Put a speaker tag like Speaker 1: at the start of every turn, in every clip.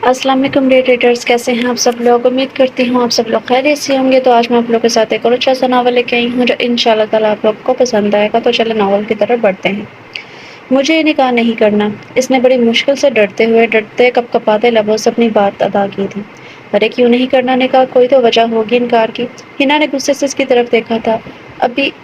Speaker 1: السلام علیکم date readers, کیسے ہیں آپ سب لوگ؟ امید کرتی ہوں آپ سب لوگ خیریت سے ہوں گے۔ تو آج میں آپ لوگوں کے ساتھ ایک اور اچھا سا ناول لے کے آئی ہوں جو ان شاء اللہ تعالیٰ آپ لوگ کو پسند آئے گا۔ تو چلے ناول کی طرف بڑھتے ہیں۔ مجھے یہ نکاح نہیں کرنا، اس نے بڑی مشکل سے ڈرتے کپ کپاتے لبوں سے اپنی بات ادا کی تھی۔ ارے کیوں نہیں کرنا نکاح؟ کوئی تو وجہ ہوگی انکار کی۔ ہنا نے غصے سے اس کی طرف دیکھا تھا۔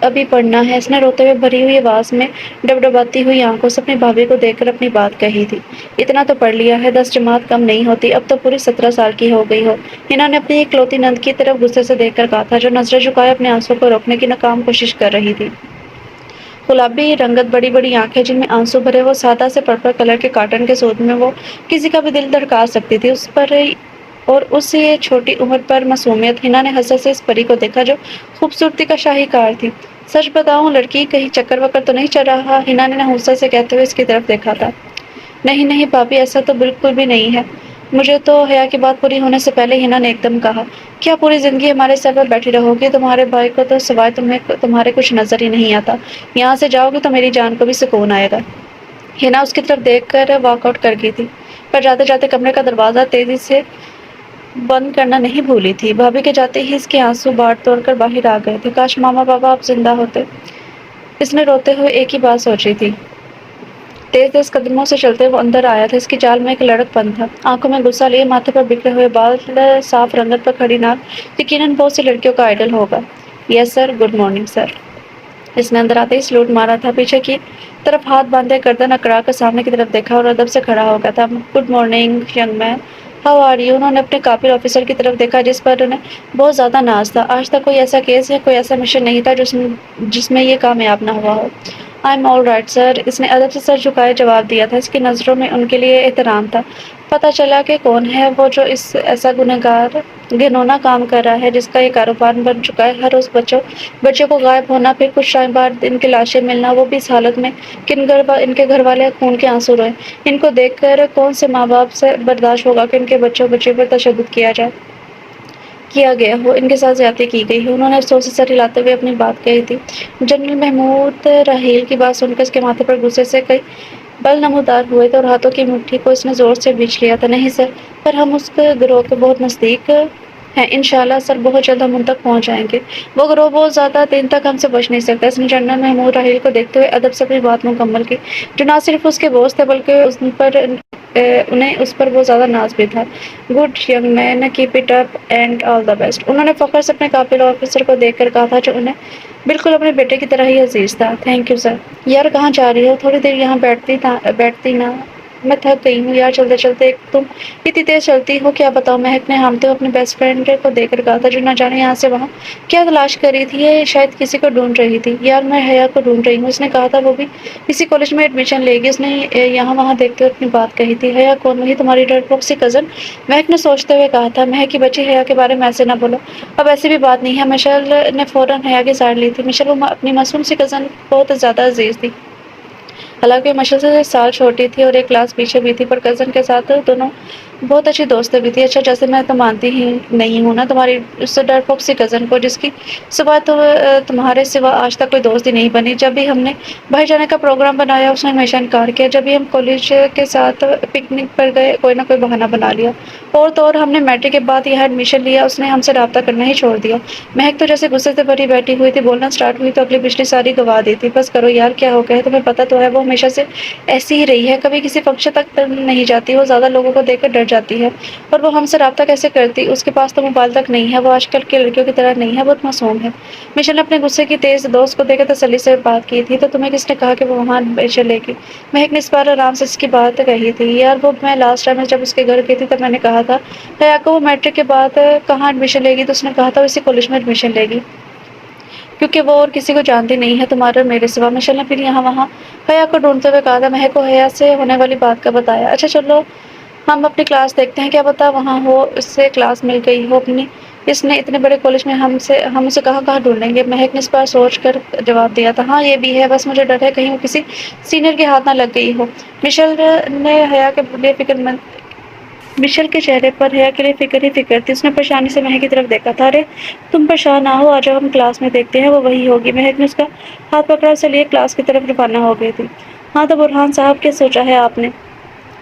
Speaker 1: ابھی پڑھنا ہے، اس نے روتے ہوئے بھری ہوئی آواز میں ڈبڈباتی ہوئی آنکھوں سے اپنی بھابھی کو دیکھ کر اپنی بات کہی تھی۔ اتنا تو پڑھ لیا ہے، 10 جماعت کم نہیں ہوتی، اب تو پوری 17 سال کی ہو گئی ہو۔ ہنا نے اپنی اکلوتی نند کی طرف غصے سے دیکھ کر کہا تھا، جو نظریں جھکائے اپنے آنسوں کو روکنے کی ناکام کوشش کر رہی تھی۔ گلابی رنگت، بڑی بڑی آنکھیں جن میں آنسو بھرے، وہ سادہ سے پرپل کلر کے کاٹن کے سوٹ میں وہ کسی کا بھی دل دھڑکا سکتی تھی۔ اس یہ چھوٹی عمر پر معصومیت۔ ہنا نے حسرت سے اس پری کو دیکھا جو خوبصورتی کا شاہکار تھی۔ سچ بتاؤں لڑکی، کہیں چکر وکر تو نہیں چل رہا؟ ہنا نے نحوست سے کہتے ہوئے اس کی طرف دیکھا تھا۔ نہیں نہیں بھابھی، ایسا تو بالکل بھی نہیں ہے۔ مجھے تو حیا کی بات پوری ہونے سے پہلے ہنا نے ایک دم کہا، کیا پوری زندگی ہمارے سر پر بیٹھی رہو گی؟ تمہارے بھائی کو تو سوائے تمہارے کچھ نظر ہی نہیں آتا۔ یہاں سے جاؤ گی تو میری جان کو بھی سکون آئے گا۔ ہنا اس کی طرف دیکھ کر واک آؤٹ کر گئی تھی، پر جاتے جاتے کمرے کا دروازہ تیزی سے بند کرنا نہیں بھولی تھی۔ بھابھی کے جاتے ہی اس کے آنسو باڑ توڑ کر باہر آ گئے تھے۔ کاش ماما پاپا اب زندہ ہوتے، اس نے روتے ہوئے ایک ہی بات سوچی تھی۔ تیز تیز قدموں سے چلتے وہ اندر آیا تھا۔ اس کی چال میں ایک لڑک پن تھا، آنکھوں میں غصہ لیے ماتھے پر بکھرے ہوئے بال، صاف رنگت پر کھڑی ناک، یقیناً بہت سی لڑکیوں کا آئیڈل ہوگا۔ یس سر، گڈ مارننگ سر۔ اس نے اندر آتے ہی سلوٹ مارا تھا، پیچھے کی طرف ہاتھ باندھے گردن اکڑا کر سامنے کی طرف دیکھا اور ادب سے کھڑا ہو گیا تھا۔ Good morning young man, how are you? انہوں نے اپنے قابل آفیسر کی طرف دیکھا جس پر انہیں بہت زیادہ ناز تھا۔ آج تک کوئی ایسا کیس یا کوئی ایسا مشن نہیں تھا جس میں یہ کامیاب نہ ہوا ہو۔ I am all right sir, اس نے ادب سے سر جھکائے جواب دیا تھا۔ اس کی نظروں میں ان کے لیے احترام تھا۔ پتہ چلا کہ کون ہے وہ جو ایسا گھنونا کام کر رہا ہے، جس کا یہ کاروبار بن چکا ہے۔ ہر روز بچوں کو غائب ہونا، پھر کچھ ٹائم بعد ان کی لاشیں ملنا، وہ بھی اس حالت میں کہ ان کے گھر والے خون کے آنسو روئیں۔ ان کو دیکھ کر کون سے ماں باپ سے برداشت ہوگا کہ ان کے بچوں پر تشدد کیا گیا ہو، ان کے ساتھ زیادتی کی گئی ہو۔ انہوں نے افسوس سے سر ہلاتے ہوئے اپنی بات کہی تھی۔ جنرل محمود راحیل کی بات سن کر اس کے ماتھے پر غصے سے کئی بل نمودار ہوئے تھے اور ہاتھوں کی مٹھی کو اس نے زور سے بھینچ لیا تھا۔ نہیں سر، پر ہم اس گروہ کے بہت نزدیک ہیں۔ انشاءاللہ سر، بہت جلد ہم ان تک پہنچ جائیں گے۔ وہ گروہ بہت زیادہ دن تک ہم سے بچ نہیں سکتا۔ اس نے جنرل محمود راحیل کو دیکھتے ہوئے ادب سے اپنی بات مکمل کی، جو نہ صرف اس کے بوس تھے بلکہ انہیں اس پر بہت زیادہ ناز بھی تھا۔ Good young man, keep it up and all the best. انہوں نے فخر سے اپنے قابل آفیسر کو دیکھ کر کہا تھا، جو انہیں بالکل اپنے بیٹے کی طرح ہی عزیز تھا۔ Thank you sir. یار کہاں جا رہی ہو؟ تھوڑی دیر یہاں بیٹھتی نا، میں تھک گئی ہوں یار چلتے چلتے۔ تم اتنی تیز چلتی ہو، کیا بتاؤ؟ مہک نے ہامتے ہوئے اپنی بیسٹ فرینڈ کو دیکھ کر کہا تھا، جو نہ جانے یہاں سے وہاں کیا تلاش کر رہی تھی۔ یہ شاید کسی کو ڈھونڈ رہی تھی۔ یار میں حیا کو ڈھونڈ رہی ہوں، اس نے کہا تھا، وہ بھی اسی کالج میں ایڈمیشن لے گی۔ اس نے یہاں وہاں دیکھتے ہوئے اپنی بات کہی تھی۔ حیا کون؟ وہی تمہاری ڈرپوک سی کزن؟ مہک نے سوچتے ہوئے کہا تھا۔ مہک کی بچی، حیا کے بارے میں ایسے نہ بولو۔ اب ایسی بھی بات نہیں ہے۔ مشل نے فوراً حیا کی سائڈ لی تھی۔ مشل وہ اپنی معصوم سی کزن بہت زیادہ عزیز تھی، حالانکہ وہ مشل سے سال چھوٹی تھی اور ایک کلاس پیچھے بھی تھی، پر کزن کے ساتھ دونوں بہت اچھی دوستیں بھی تھی۔ اچھا، جیسے میں تو مانتی ہی نہیں ہوں نا تمہاری اس ڈرپوک سی کزن کو، جس کی صبح تو تمہارے سوا آج تک کوئی دوست ہی نہیں بنی۔ جب بھی ہم نے باہر جانے کا پروگرام بنایا، اس نے ہمیشہ انکار کیا۔ جب بھی ہم کالج کے ساتھ پکنک پر گئے، کوئی نہ کوئی بہانہ بنا لیا، اور ہم نے میٹرک کے بعد یہاں ایڈمیشن لیا، اس نے ہم سے رابطہ کرنا ہی چھوڑ دیا۔ مہک تو جیسے غصے سے بھری بیٹھی ہوئی تھی، بولنا سٹارٹ ہوئی تو اگلی پچھلی ساری گوا دی تھی۔ بس کرو یار، کیا ہو گیا ہے؟ تمہیں پتہ تو ہے وہ ہمیشہ سے ایسی ہی رہی ہے، کبھی کسی فنکشن تک نہیں جاتی، وہ زیادہ لوگوں کو دیکھ کر ڈر جاتی ہے۔ اور وہ ہم سے رابطہ کیسے کرتی؟ اس کے پاس تو موبائل تک نہیں ہے، وہ آج کل کی لڑکیوں کی طرح نہیں ہے، بہت معصوم ہے۔ مشل نے اپنے غصے کی تیز دوست کو دیکھ کر تسلی سے بات کی تھی۔ تو تمہیں کس نے کہا کہ وہ وہاں ایڈمیشن لے گی؟ مہک نے اس بار آرام سے اس کی بات کہی تھی۔ یار وہ میں لاسٹ ٹائم جب اس کے گھر گئی تھی، تب میں نے کہا تھا حیا کو وہ میٹرک کے بعد کہاں ایڈمیشن لے گی، تو اس نے کہا تھا وہ اسی کالج میں ایڈمیشن لے گی، کیونکہ وہ اور کسی کو جانتی نہیں ہے تمہارے اور میرے سوا۔ مشل نے پھر یہاں وہاں حیا کو ڈھونڈتے ہوئے کہا تھا۔ مہک کو حیا سے ہونے والی بات کا بتایا۔ اچھا چلو ہم اپنی کلاس دیکھتے ہیں، کیا پتا وہاں ہو، اس سے کلاس مل گئی ہو اپنی۔ اس نے اتنے بڑے کالج میں ہم اسے کہاں ڈھونڈیں گے؟ مہک نے اس بار سوچ کر جواب دیا تھا۔ ہاں یہ بھی ہے، بس مجھے ڈر ہے کہیں وہ کسی سینئر کے ہاتھ نہ لگ گئی ہو۔ مشل کے چہرے پر حیا کے لیے فکر ہی فکر تھی۔ اس نے پریشانی سے مہک کی طرف دیکھا تھا۔ ارے تم پریشان نہ ہو، آجاؤ ہم کلاس میں دیکھتے ہیں، وہ وہی ہوگی۔ مہک نے اس کا ہاتھ پکڑا، اسے لیے کلاس کی طرف روانہ ہو گئی تھی۔ ہاں تو برہان صاحب، کیا سوچا ہے آپ نے؟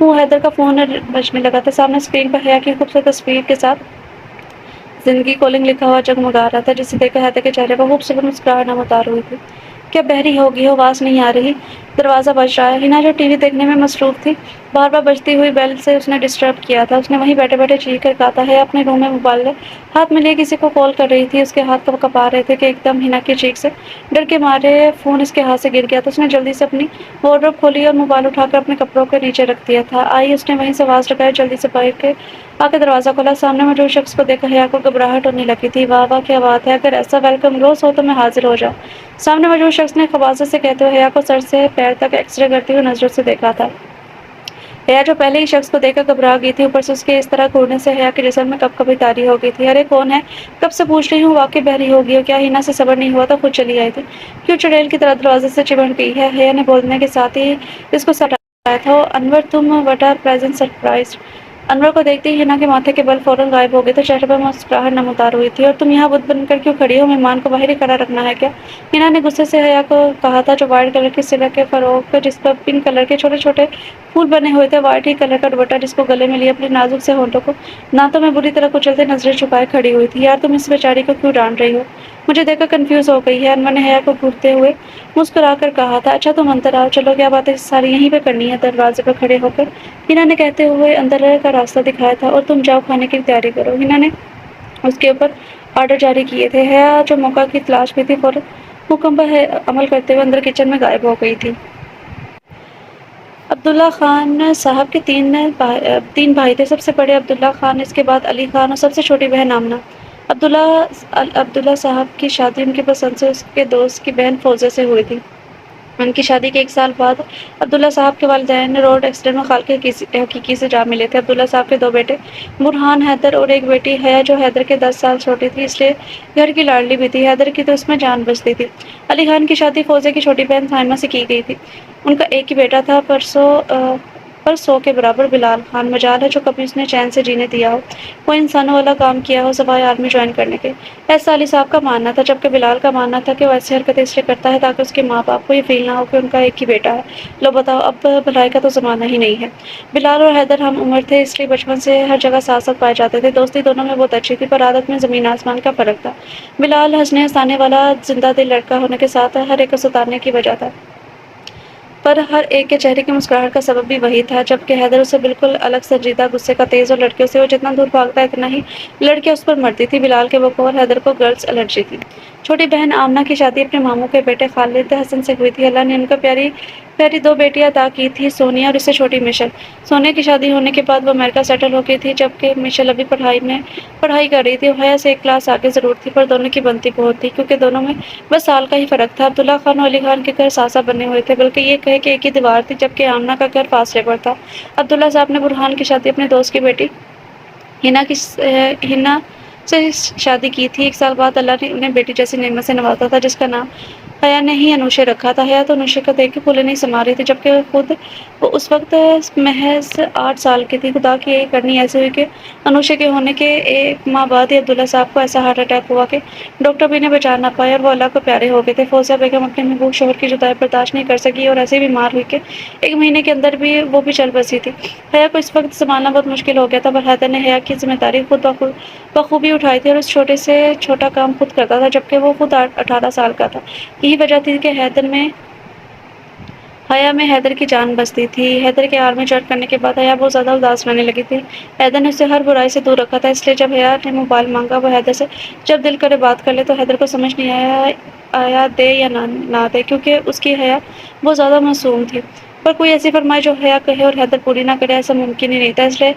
Speaker 1: حیدر کا فون بجنے لگا تھا، سامنے اسکرین پر حیا کی خوبصورت تصویر کے ساتھ زندگی کالنگ لکھا ہوا جگمگا رہا تھا، جسے دیکھ کر حیدر کے چہرے پر خوبصورت مسکراہٹ نمودار ہوئی تھی۔ کیا بحری ہوگی ہو؟ آواز نہیں آ رہی۔ دروازہ بج رہا ہے۔ ہنا جو ٹی وی دیکھنے میں مصروف تھی، بار بار بجتی ہوئی بیل سے اس نے ڈسٹرب کیا تھا۔ اس نے وہیں بیٹھے بیٹھے چیخ کر کہا تھا، ہے اپنے روم میں موبائل ہاتھ میں لیے کسی کو کال کر رہی تھی۔ اس کے ہاتھ کب آ رہے تھے کہ ایک دم ہنا کی چیخ سے ڈر کے مارے فون اس کے ہاتھ سے گر گیا تو اس نے جلدی سے اپنی وارڈروب کھولی اور موبائل اٹھا کر اپنے کپڑوں کے نیچے رکھ دیا تھا۔ آئی، اس نے وہیں سے آواز لگائی، جلدی سے باہر کے آ کے دروازہ کھولا۔ سامنے موجود شخص کو دیکھ کر حیا کو گھبراہٹ ہونے لگی تھی۔ واہ واہ، کیا بات ہے! اگر ایسا ویلکم روز ہو تو میں حاضر ہو جاؤں۔ سامنے موجود شخص نے خباثت سے کہتے ہوئے حیا کو سر سے پیر تک ایکس رے کرتی ہوئی نظروں سے دیکھا تھا۔ حیا جو پہلے ہی شخص کو دیکھ کر گھبرا گئی تھی، اوپر سے اس کے اس طرح گھورنے سے حیا کے جسم میں کبھی تاری ہو گئی تھی۔ ارے کون ہے؟ کب سے پوچھ رہی ہوں، واقعی بحری ہوگی ہو کیا؟ ہنا سے صبر نہیں ہوا تو خود چلی آئی تھی، کیوں چڑیل کی طرح دروازے سے چمٹ گئی ہے؟ حیا نے بولنے کے ساتھ ہی اس کو سٹایا تھا۔ او انور، تم! What a pleasant surprise! Anwar کو دیکھتے ہی ہنا کے ماتھے کے بل فوراً غائب ہو گئے تھے، چہرے پر مسکراہٹ نمودار ہوئی تھی۔ اور تم یہاں بت بن کر کیوں کھڑی ہو؟ مہمان کو باہر ہی کھڑا رکھنا ہے کیا؟ ہنا نے غصے سے حیا کو کہا تھا، جو وائٹ کلر کی سلک کے فروک جس پر پنک کلر کے چھوٹے چھوٹے پھول بنے ہوئے تھے، وائٹ ہی کلر کا دوپٹہ جس کو گلے میں لیے اپنے نازک سے ہونٹوں کو دانتوں میں بری طرح کچلتے نظریں چھپائے کھڑی ہوئی تھی۔ یار تم اس بیچاری کو کیوں ڈانٹ رہی ہو؟ مجھے دیکھ کر کنفیوز ہو گئی ہے، انور نے حیا کو گھورتے ہوئے مسکرا کر کہا تھا۔ اچھا تم اندر آؤ، چلو کیا باتیں ساری یہیں پہ کرنی ہے؟ دروازے پر کھڑے ہو کر ہنا نے کہتے ہوئے اندر کا راستہ دکھایا تھا۔ اور تم جاؤ، کھانے کی تیاری کرو۔ ہنا نے اس کے اوپر آرڈر جاری کیے تھے۔ حیا جو موقع کی تلاش میں تھی، فوراً حکم پر عمل کرتے ہوئے اندر کچن میں غائب ہو گئی تھی۔ عبداللہ خان صاحب کے تین بھائی تھے۔ سب سے بڑے عبداللہ خان، اس کے بعد علی خان اور سب سے چھوٹی بہن آمنہ۔ عبداللہ صاحب کی شادی ان کی پسند سے اس کے دوست کی بہن فوزیہ سے ہوئی تھی۔ ان کی شادی کے 1 سال بعد عبداللہ صاحب کے والدین روڈ ایکسیڈنٹ میں خال کے حقیقی سے جا ملے تھے۔ عبداللہ صاحب کے 2 بیٹے برہان حیدر اور ایک بیٹی حیا جو حیدر کے 10 سال چھوٹی تھی، اس لیے گھر کی لاڈلی بھی تھی۔ حیدر کی تو اس میں جان بستی تھی۔ علی خان کی شادی فوزیہ کی چھوٹی بہن سائمہ سے کی گئی تھی۔ ان کا ایک ہی بیٹا تھا، پر 100 کے برابر بلال خان۔ مجال ہے جو کبھی اس نے چین سے جینے دیا ہو، کوئی انسانوں والا کام کیا ہو سوائے آرمی جوائن کرنے کے۔ ایسا علی صاحب کا ماننا تھا، جبکہ بلال کا ماننا تھا کہ وہ ایسی حرکتیں اس لیے کرتا ہے تاکہ اس کے ماں باپ کو یہ فیل نہ ہو کہ ان کا ایک ہی بیٹا ہے۔ لو بتاؤ، اب بھلائی کا تو زمانہ ہی نہیں ہے۔ بلال اور حیدر ہم عمر تھے، اس لیے بچپن سے ہر جگہ ساتھ ساتھ پائے جاتے تھے۔ دوستی دونوں میں بہت اچھی تھی، پر عادت میں زمین آسمان کا فرق تھا۔ بلال ہنسنے ہنسانے والا زندہ دل لڑکا ہونے کے ساتھ ہر ایک کو ستانے کی وجہ تھا، پر ہر ایک کے چہرے کی مسکراہٹ کا سبب بھی وہی تھا۔ جبکہ حیدر اسے بالکل الگ سنجیدہ، غصے کا تیز، اور لڑکیوں سے وہ جتنا دور بھاگتا اتنا ہی لڑکیاں اس پر مرتی تھی۔ بلال کے بقول حیدر کو گرلز الرجی تھی۔ چھوٹی بہن آمنہ کی شادی اپنے ماموں کے بیٹے خالد حسن سے ہوئی تھی۔ اللہ نے ان کو پیاری 2 بیٹیاں عطا کی تھیں، سونیا اور اس سے چھوٹی مشل۔ سونیا کی شادی ہونے کے بعد وہ امریکہ سیٹل ہو گئی تھی، جبکہ مشل ابھی پڑھائی کر رہی تھی۔ وہ حیا سے 1 کلاس آگے ضرور تھی، پر دونوں کی بنتی بہت تھی، کیونکہ دونوں میں بس سال کا ہی فرق تھا۔ عبداللہ خان اور علی خان کے گھر ساتھ ساتھ بنے ہوئے تھے، بلکہ یہ کہے کہ ایک ہی دیوار تھی، جبکہ آمنہ کا گھر فاصلے پر تھا۔ عبداللہ صاحب نے برہان کی شادی اپنے دوست کی بیٹی ہنا سے شادی کی تھی۔ 1 سال بعد اللہ نے انہیں بیٹی جیسی نعمت سے نوازا تھا، جس کا نام حیا نے ہی انوشے رکھا تھا۔ حیا تو انوشے کو دیکھ کے پھولے نہیں سما رہی تھی، جبکہ خود وہ اس وقت محض 8 سال کی تھی۔ خدا کی کرنی ایسی ہوئی کہ انوشے کے ہونے کے 1 ماہ بعد ہی عبداللہ صاحب کو ایسا ہارٹ اٹیک ہوا کہ ڈاکٹر بھی انہیں بچا نہ پائے، اور وہ اللہ کو پیارے ہو گئے تھے۔ فوزیہ بیگم اپنے محبوب شوہر کی جدائی برداشت نہیں کر سکی اور ایسے بیمار ہوئی کہ 1 مہینے کے اندر بھی وہ بھی چل بسی تھی۔ حیا کو اس وقت سنبھالنا بہت مشکل ہو گیا تھا، پر حیدر نے حیا کی ذمہ داری خود بخوبی اٹھائی تھی، اور اس چھوٹے سے چھوٹا کام خود کرتا تھا، جبکہ وہ خود 18 سال کا تھا۔ یہی وجہ تھی کہ حیا میں حیدر کی جان بستی تھی۔ حیدر کے آرمی جوائن کرنے کے بعد حیا بہت زیادہ اداس رہنے لگی تھی۔ حیدر نے اسے ہر برائی سے دور رکھا تھا، اس لیے جب حیا نے موبائل مانگا، وہ حیدر سے جب دل کرے بات کر لے، تو حیدر کو سمجھ نہیں آیا دے یا نہ دے، کیونکہ اس کی حیا بہت زیادہ معصوم تھی۔ پر کوئی ایسی فرمائش جو حیا کہے اور حیدر پوری نہ کرے، ایسا ممکن ہی نہیں تھا۔ اس لیے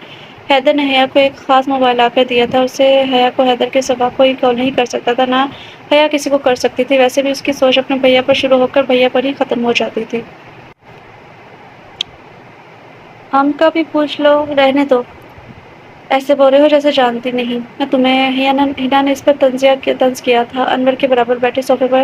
Speaker 1: حیدر نے حیا کو ایک خاص موبائل لا کر دیا تھا۔ اسے حیا کو حیدر کے سوا کوئی کال نہیں کر سکتا تھا، نہ حیا کسی کو کر سکتی تھی۔ ویسے بھی اس کی سوچ اپنے بھیا پر شروع ہو کر بھیا پر ہی ختم ہو جاتی تھی۔ ہم کا بھی پوچھ لو، رہنے دو، ایسے بول رہے ہو جیسے جانتی نہیں میں تمہیں۔ ہنا نے اس پر طنز کیا تھا۔ انور کے برابر بیٹھے صوفے پر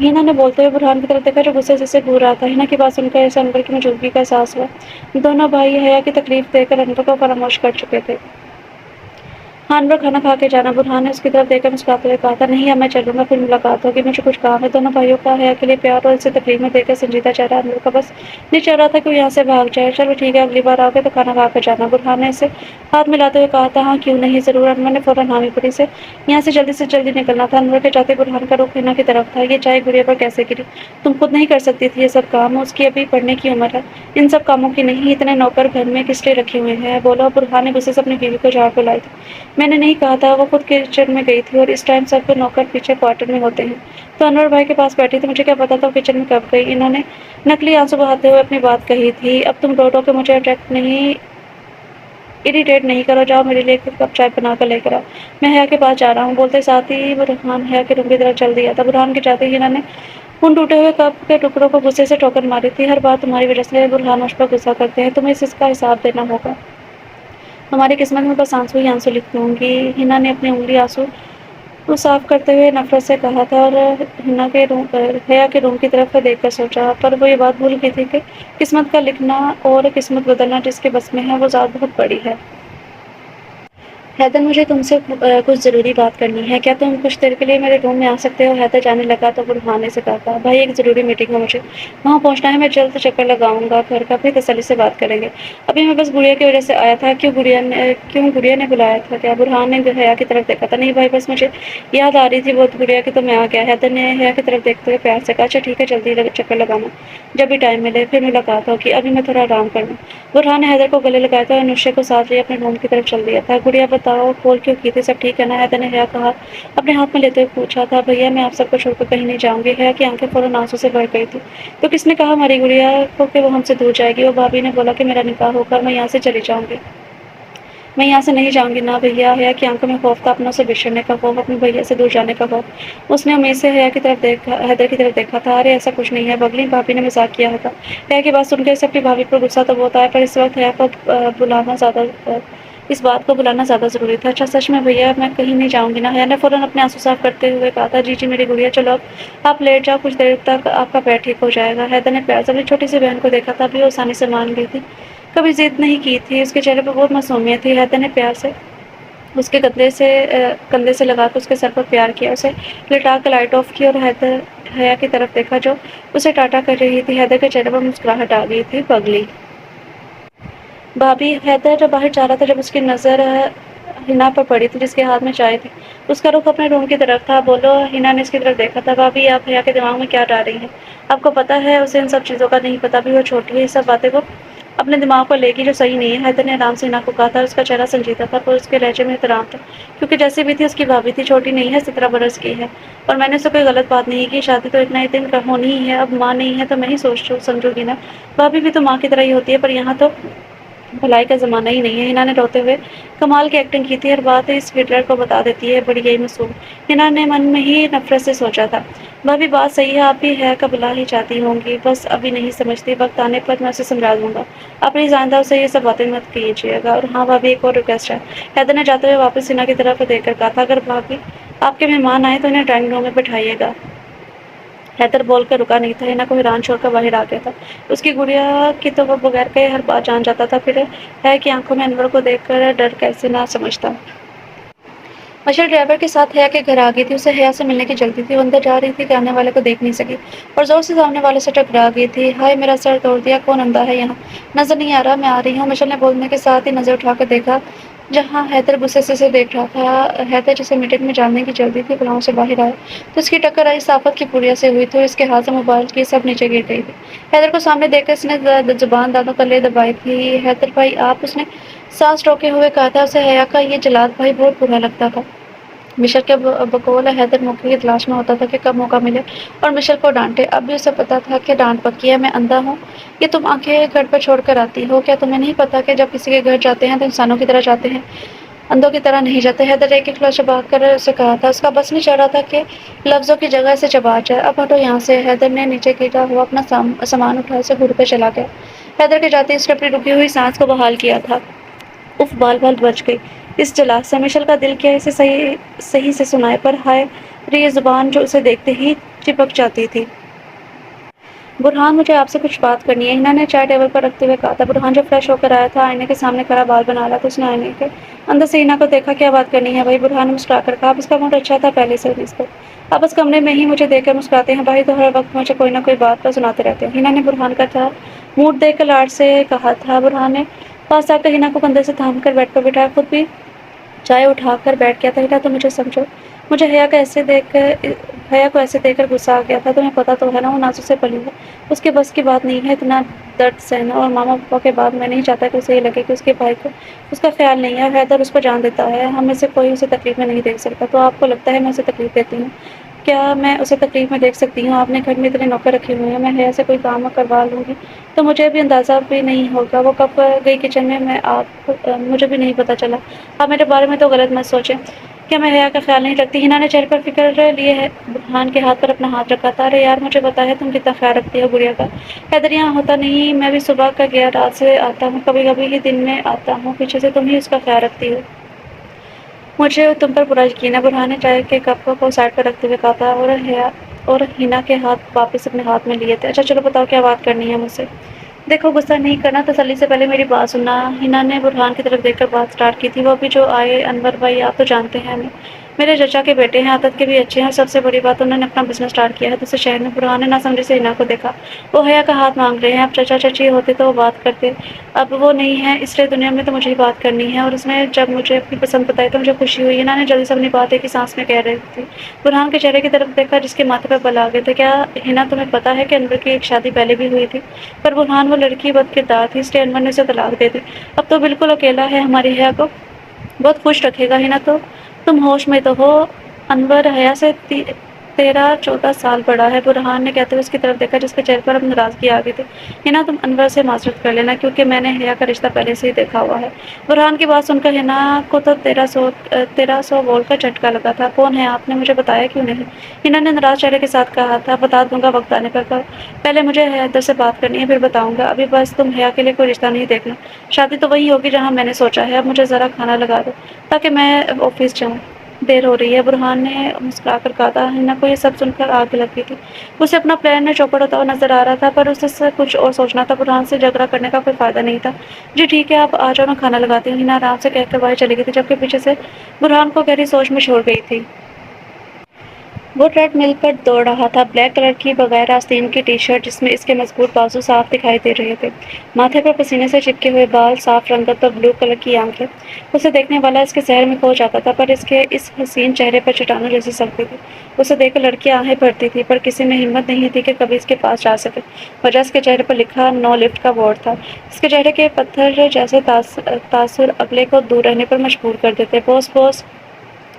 Speaker 1: ہینا نے بولتے ہوئے برہان کی طرف دیکھا جو غصے سے گھور رہا تھا۔ ہینا کی بات سن کر اسے انور کی موجودگی کا احساس ہوا۔ دونوں بھائی حیا کی تکلیف دے کر انور کو فراموش کر چکے تھے۔ ہاں انور کھانا کھا کے جانا۔ برہان نے اس کی طرف دیکھ کر مسکراتے ہوئے کہا تھا، نہیں اب میں چلوں گا، پھر ملاقات ہوگی، مجھے کچھ کام ہے۔ دونوں بھائیوں کا حیا کے لیے پیار اور اسے تکلیف میں دیکھ کر سنجیدہ چہرہ انور کا بس نہیں چل رہا تھا کہ وہ یہاں سے بھاگ جائے۔ چلو ٹھیک ہے، اگلی بار آؤ گے تو کھانا کھا کر جانا۔ برہان نے اسے ہاتھ ملاتے ہوئے کہا تھا۔ ہاں کیوں نہیں، ضرور۔ انور نے فوراً حامی بھری سے یہاں سے جلدی نکلنا تھا۔ انور کے جاتے برہان کا رخ ہینا کی طرف تھا۔ یہ چائے گڑیا پر کیسے گری؟ تم خود نہیں کر سکتی تھی یہ سب کام؟ اس کی ابھی پڑھنے کی عمر ہے، ان سب کاموں کی نہیں۔ اتنے نوکر گھر میں کس لیے رکھے ہوئے ہیں؟ بولو۔ برہان نے غصے سے اپنی بیوی کو جھاڑ لائی تھی۔ میں نے نہیں کہا تھا؟ وہ خود کچن میں گئی تھی اور اس ٹائم سب نوکر پیچھے کوارٹر میں ہوتے ہیں تو انور بھائی کے پاس بیٹھی تھی، مجھے کیا پتا تھا وہ کچن میں کب گئی؟ انہوں نے نقلی آنسو بہاتے ہوئے اپنی بات کہی تھی۔ اب تم رو کے مجھے اریٹیٹ نہیں کرو، جاؤ میرے لیے ایک کپ چائے بنا کر لے کر آؤ، میں حیا کے پاس جا رہا ہوں۔ بولتے ساتھ ہی برہان حیا کے روم کی طرف چل دیا تھا۔ برہان کے جاتے ہی انہوں نے ان ٹوٹے ہوئے کپ کے ٹکڑوں کو غصے سے ٹوکر ماری تھی۔ ہر بات تمہاری وجہ سے برہان مجھ پر غصہ کرتے ہیں، تمہیں اس کا حساب دینا ہوگا۔ ہماری قسمت میں بس آنسو ہی آنسو لکھی ہوں گی۔ ہینا نے اپنی انگلی آنسو وہ صاف کرتے ہوئے نفرت سے کہا تھا اور حیا کے روم کی طرف دیکھ کر سوچا، پر وہ یہ بات بھول گئی تھی کہ قسمت کا لکھنا اور قسمت بدلنا جس کے بس میں ہے وہ ذات بہت بڑی ہے۔ حیدر مجھے تم سے کچھ ضروری بات کرنی ہے، کیا تم کچھ دیر کے لیے میرے روم میں آ سکتے ہو؟ حیدر جانے لگا تو برہان نے سے کہا تھا، بھائی ایک ضروری میٹنگ ہے، مجھے وہاں پہنچنا ہے، میں جلد چکر لگاؤں گا گھر کا، پھر تسلی سے بات کریں گے۔ ابھی میں بس گڑیا کی وجہ سے آیا تھا۔ کیوں گڑیا نے بلایا تھا کیا؟ برہان نے حیا کی طرف دیکھا تھا۔ نہیں بھائی، بس مجھے یاد آ رہی تھی بہت گڑیا کی تو میں آ گیا۔ حیدر نے حیا کی طرف دیکھتے ہوئے پیار سے کہا، اچھا ٹھیک ہے، جلدی چکر لگانا، جب بھی ٹائم ملے، پھر ملاقات ہوگی، ابھی میں تھوڑا آرام کر لوں۔ برہان نے حیدر کو گلے لگایا تھا اور نشے کو ساتھ لیے اپنے روم کی طرف چل دیا تھا۔ گڑیا بتاؤ کال کیوں کی تھی، سب ٹھیک ہے نا؟ حیدر نے حیا کہا اپنے ہاتھ میں لیتے ہوئے پوچھا تھا، بھیا میں آپ سب کو چھوڑ کر کہیں نہیں جاؤں گی۔ حیا کی آنکھیں فوراً آنسو سے بھر گئی تھی۔ تو کس نے کہا ہماری گڑیا کو کہ وہ ہم سے دور جائے گی؟ وہ بھابھی نے بولا کہ میرا نکاح ہوگا، میں یہاں سے چلی جاؤں گی۔ میں یہاں سے نہیں جاؤں گی نا بھیا۔ حیا کی آنکھوں میں خوف تھا، اپنوں سے بچھڑنے کا خوف، اپنے بھیا سے دور جانے کا خوف۔ اس نے امید سے حیدر کی طرف دیکھا تھا۔ ارے ایسا کچھ نہیں ہے بگلی، بھابھی نے مذاق کیا ہوگا۔ حیا کی بات سن کر اسے اپنی بھابھی پر غصہ تو بہت آیا، پر اس وقت حیا کو اس بات کو بلانا زیادہ ضروری تھا۔ اچھا سچ میں بھیا میں کہیں نہیں جاؤں گی نا؟ حیا نے فوراً اپنے آنسو صاف کرتے ہوئے کہا تھا، جی میری گڑیا، چلو اب آپ لیٹ جاؤ، کچھ دیر تک آپ کا پیر ٹھیک ہو جائے گا۔ حیدر نے پیار سے اپنی چھوٹی سی بہن کو دیکھا تھا، ابھی وہ آسانی سے مان گئی تھی، کبھی ضد نہیں کی تھی، اس کے چہرے پر بہت معصومیت تھی۔ حیدر نے پیار سے اس کے کندھے سے لگا کر اس کے سر پر پیار کیا، اسے لٹا کر لائٹ آف کی اور حیا کی طرف دیکھا جو اسے ٹاٹا کر رہی تھی۔ حیدر کے چہرے پر مسکراہٹ آ گئی تھی۔ پگلی بھابھی، حیدر باہر جا رہا تھا جب اس کی نظر ہینا پر پڑی تھی جس کے ہاتھ میں چائے تھی۔ اس کا رخ اپنے روم کی طرف تھا۔ بولو۔ ہینا نے اس کی طرف دیکھا تھا۔ بھابھی آپ حیا کے دماغ میں کیا ڈال رہی ہیں؟ آپ کو پتا ہے اسے ان سب چیزوں کا نہیں پتا، بھی وہ چھوٹی ہے، یہ سب باتیں وہ اپنے دماغ پر لے گی جو صحیح نہیں ہے۔ حیدر نے آرام سے ہینا کو کہا تھا، اس کا چہرہ سنجیدہ تھا پر اس کے لہجے میں احترام تھا، کیونکہ جیسی بھی تھی اس کی بھابھی تھی، چھوٹی نہیں ہے، 17 برس کی ہے، اور میں نے اسے کوئی غلط بات نہیں کی۔ شادی تو اتنا ہی دن کا ہونی ہی ہے، اب ماں نہیں ہے تو میں ہی سمجھوں گی نا۔ بھابھی بھی تو ماں کی طرح ہی ہوتی ہے، پر یہاں تو بھلائی کا زمانہ ہی نہیں ہے۔ ہینا نے روتے ہوئے کمال کی ایکٹنگ کی تھی، ہر بات اس ہٹلر کو بتا دیتی ہے، بڑی یہی معصوم۔ ہینا نے من میں ہی نفرت سے سوچا تھا، بھابھی بات صحیح ہے، آپ بھی حیا کا بھلا ہی چاہتی ہوں گی، بس ابھی نہیں سمجھتی، وقت آنے پر میں اسے سمجھا دوں گا۔ اپنی آئندہ سے یہ سب باتیں مت کیجیے گا۔ اور ہاں بھابھی ایک اور ریکویسٹ ہے۔ حیدر نے جاتے ہوئے واپس ہینا کی طرف دیکھ کر کہا تھا، اگر بھابھی آپ کے مہمان آئے تو انہیں ڈرائنگ روم میں بٹھائیے گا۔ حیدر بول کر رکا نہیں تھا، ہینا کو حیران چھوڑ کر باہر آ گیا تھا۔ اس کی گڑیا کی تو وہ بغیر کہے ہر بات جان جاتا تھا، پھر حیا کی آنکھوں میں انور کو دیکھ کر ڈر کیسے نہ سمجھتا۔ مشل ڈرائیور کے ساتھ حیا کے گھر آ گئی تھی، اسے حیا سے ملنے کی جلدی تھی، وہ اندر جا رہی تھی کہ آنے والے کو دیکھ نہیں سکی اور زور سے سامنے والے سے ٹکرا گئی تھی۔ ہائے میرا سر توڑ دیا، کون اندھا ہے یہاں؟ نظر نہیں آ رہا، میں آ رہی ہوں۔ مشل نے بولنے کے ساتھ ہی نظر اٹھا کر دیکھا جہاں حیدر غصے سے دیکھ رہا تھا۔ حیدر جسے میٹنگ میں جانے کی جلدی تھی گھروں سے باہر آیا تو اس کی ٹکر آئی صافت کی پڑیا سے ہوئی تھی اور اس کے ہاتھ سے موبائل کی سب نیچے گر گئی تھی۔ حیدر کو سامنے دیکھ کر اس نے زبان دانتوں تلے دبائی تھی۔ حیدر بھائی آپ، اس نے سانس روکے ہوئے کہا تھا، اسے حیا کا یہ جلاد بھائی بہت برا لگتا تھا۔ مشل کے بقول حیدر موقع کی تلاش میں ہوتا تھا کہ کب موقع ملے اور مشل کو ڈانٹے۔ اب بھی اسے پتا تھا کہ ڈانٹ پکی ہے، میں اندھا ہوں، یہ تم آنکھیں گھر پر چھوڑ کر آتی ہو، کیا تمہیں نہیں پتا کہ جب کسی کے گھر جاتے ہیں تو انسانوں کی طرح جاتے ہیں، اندھوں کی طرح نہیں جاتے؟ حیدر ایک لفظ چبا کر اسے کہا تھا، اس کا بس نہیں چڑھ رہا تھا کہ لفظوں کی جگہ اسے چبا جائے۔ اب ہٹو یہاں سے۔ حیدر نے نیچے گرا ہوا اپنا سامان اٹھا اسے گھور پہ چلا گیا۔ حیدر کے جاتے اس نے اپنی رکی ہوئی سانس کو بحال کیا تھا۔ اف، بال بچ گئی اس جلاد سے۔ مشل کا دل کیا اسے صحیح سے سنائے، پر ہائے یہ زبان جو اسے دیکھتے ہی چپک جاتی تھی۔ برہان، مجھے آپ سے کچھ بات کرنی ہے، ہنا نے چائے ٹیبل پر رکھتے ہوئے کہا تھا۔ برہان جب فریش ہو کر آیا تھا، آئینے کے سامنے کھڑا بال بنا رہا تھا۔ اس نے آئینے کے اندر سے ہنا کو دیکھا۔ کیا بات کرنی ہے بھائی؟ برہان نے مسکرا کر کہا۔ اب اس کا موڈ اچھا تھا پہلے سے اس پر۔ آپ بس کمرے میں ہی مجھے دیکھ کر مسکراتے ہیں بھائی، تو ہر وقت مجھے کوئی نہ کوئی بات پر سناتے رہتے ہیں۔ ہنا نے برہان کا تھا موڈ دیکھ کر لاڈ سے کہا تھا۔ برہان نے پاس آ کر ہنا کو کندھے سے تھام کر بیڈ پر بٹھایا، خود بھی چائے اٹھا کر بیٹھ گیا تھا۔ ہنا، تم مجھے سمجھو، مجھے حیا کو ایسے دیکھ کر غصہ آ گیا تھا۔ تمہیں پتہ تو ہے نا، وہ نازو سے پلی ہے، اس کے بس کی بات نہیں ہے اتنا درد سہنا، اور ماما پاپا کے بعد میں نہیں چاہتا کہ اسے یہ لگے کہ اس کے بھائی کو اس کا خیال نہیں ہے۔ حیدر اس پر جان دیتا ہے، ہم میں سے کوئی اسے تکلیف میں نہیں دیکھ سکتا۔ تو آپ کو لگتا ہے میں اسے تکلیف دیتی ہوں؟ کیا میں اسے تکلیف میں دیکھ سکتی ہوں؟ آپ نے گھر میں اتنے نوکر رکھے ہوئے ہیں، میں حیا سے کوئی کام کروا لوں گی تو مجھے ابھی اندازہ بھی نہیں ہوگا وہ کب گئی کچن میں مجھے بھی نہیں پتہ چلا۔ آپ میرے بارے میں تو غلط مت سوچیں۔ کیا میں حیا کا خیال نہیں رکھتی؟ ہنا نے چہرے پر فکر لیے برہان کے ہاتھ پر اپنا ہاتھ رکھا تھا۔ ارے یار، مجھے پتہ ہے تم کتنا خیال رکھتی ہو گڑیا کا۔ حیدر یہاں ہوتا نہیں، میں بھی صبح کا گیا رات سے آتا ہوں، کبھی کبھی ہی دن میں آتا ہوں، پیچھے سے تم ہی اس کا خیال رکھتی ہو۔ مجھے تم پر پورا یقین ہے، برہان نے چائے کے کپ کو سائڈ پر رکھتے ہوئے کہا تھا، اور ہنا کے ہاتھ واپس اپنے ہاتھ میں لیے تھے۔ اچھا چلو بتاؤ، کیا بات کرنی ہے مجھ سے؟ دیکھو، غصہ نہیں کرنا، تسلی سے پہلے میری بات سننا۔ ہنا نے برہان کی طرف دیکھ کر بات سٹارٹ کی تھی۔ وہ ابھی جو آئے انور بھائی، آپ تو جانتے ہیں ہمیں، میرے چچا کے بیٹے ہیں، عادت کے بھی اچھے ہیں، سب سے بڑی بات انہوں نے اپنا بزنس سٹارٹ کیا ہے دوسرے شہر میں۔ برہان نے ناسمجھی سے ہنا کو دیکھا۔ وہ حیا کا ہاتھ مانگ رہے ہیں، اب چچا چچی ہوتے تو وہ بات کرتے، اب وہ نہیں ہے، اس لیے دنیا میں تو مجھے ہی بات کرنی ہے، اور اس نے جب مجھے اپنی پسند بتائی تو مجھے خوشی ہوئی۔ ہنا نے جلدی سے اپنی بات ایک ہی سانس میں کہہ رہی تھی۔ برہان کے چہرے کی طرف دیکھا جس کے ماتھے پر بل آ گئے تھے۔ کیا ہنا، تمہیں پتہ ہے کہ انور کی ایک شادی پہلے بھی ہوئی تھی؟ پر برہان، وہ لڑکی بد کردار تھی، اس لیے انور نے اسے طلاق دے دی، اب تو بالکل اکیلا ہے، ہماری حیا کو بہت خوش رکھے گا۔ ہنا، تو تم ہوش میں تو ہو؟ انور حیا سے 13-14 سال بڑا ہے، برہان نے کہتے ہوئے اس کی طرف دیکھا جس کے چہرے پر اب ناراضگی آ گئی تھی۔ ہنا، تم انور سے معذرت کر لینا، کیونکہ میں نے حیا کا رشتہ پہلے سے ہی دیکھا ہوا ہے۔ برہان کی بات سن کر ہنا کو تو 1300 وولٹ کا جھٹکا لگا تھا۔ کون ہے آپ نے مجھے بتایا کیوں نہیں؟ ہنا نے ناراض چہرے کے ساتھ کہا تھا۔ بتا دوں گا وقت آنے پر پہلے مجھے حیدر سے بات کرنی ہے، پھر بتاؤں گا، ابھی بس تم حیا کے لیے کوئی رشتہ نہیں دیکھنا، شادی تو وہی ہوگی جہاں میں نے سوچا ہے۔ اب مجھے ذرا کھانا لگا دو تاکہ میں آفس جاؤں، دیر ہو رہی ہے، برہان نے مسکرا کر کہا تھا۔ ہنا کو یہ سب سن کر آگ لگ گئی تھی، اسے اپنا پلان میں چوپڑ ہوتا ہوا نظر آ رہا تھا، پر اسے کچھ اور سوچنا تھا۔ برہان سے جھگڑا کرنے کا کوئی فائدہ نہیں تھا۔ جی ٹھیک ہے، آپ آ جاؤ، میں کھانا لگاتی ہوں، ہنا آرام سے کہہ کر باہر چلی گئی تھی، جبکہ پیچھے سے برہان کو گہری سوچ میں چھوڑ گئی تھی۔ وہ ٹریڈ مل پر دوڑ رہا تھا، بلیک کلر کی بغیر آستین کی ٹی شرٹ جس میں اس کے مضبوط بازو صاف دکھائی دے رہے تھے، ماتھے پر پسینے سے چپکے ہوئے بال، صاف رنگت اور بلو کلر کی آنکھیں۔ اسے دیکھنے والا اس کے سحر میں کھو جاتا تھا، پر اس کے اس حسین چہرے پر چٹانوں جیسی سختی تھی۔ اسے دیکھ کر لڑکیاں آہیں بھرتی تھیں، پر کسی میں ہمت نہیں تھی کہ کبھی اس کے پاس جا سکے، وجہ اس کے چہرے پر لکھا نو لفٹ کا بورڈ تھا۔ اس کے چہرے کے پتھر جیسے تاثر اگلے کو دور رہنے پر مجبور کر دیتے۔ بوس بوس،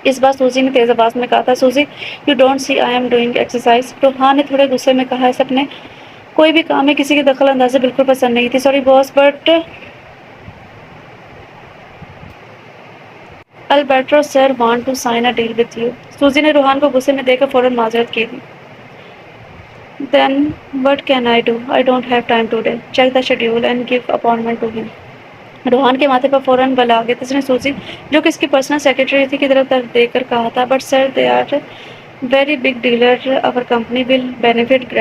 Speaker 1: اس بار سوزی نے تیز آواز میں کہا تھا۔ Suzy, you don't see I am doing exercise? Burhan نے تھوڑے غصے میں کہا۔ اسے اپنے کوئی بھی کام میں کسی کی دخل اندازی بالکل پسند نہیں تھی۔ Sorry boss, but Alberto sir want to sign a deal with you. Suzy نے روحان کو غصے میں دیکھ کر فوراً معذرت کی تھی۔ Then what can I do? I don't have time today, check the schedule and give appointment to him. Rohan کے ماتھے پر فوراً بل آ گئے تھے۔ اس نے سوزی، جو کہ اس کی پرسنل سیکرٹری تھی، کی طرف دیکھ کر کہا تھا، but sir they are very big dealer, our company will benefit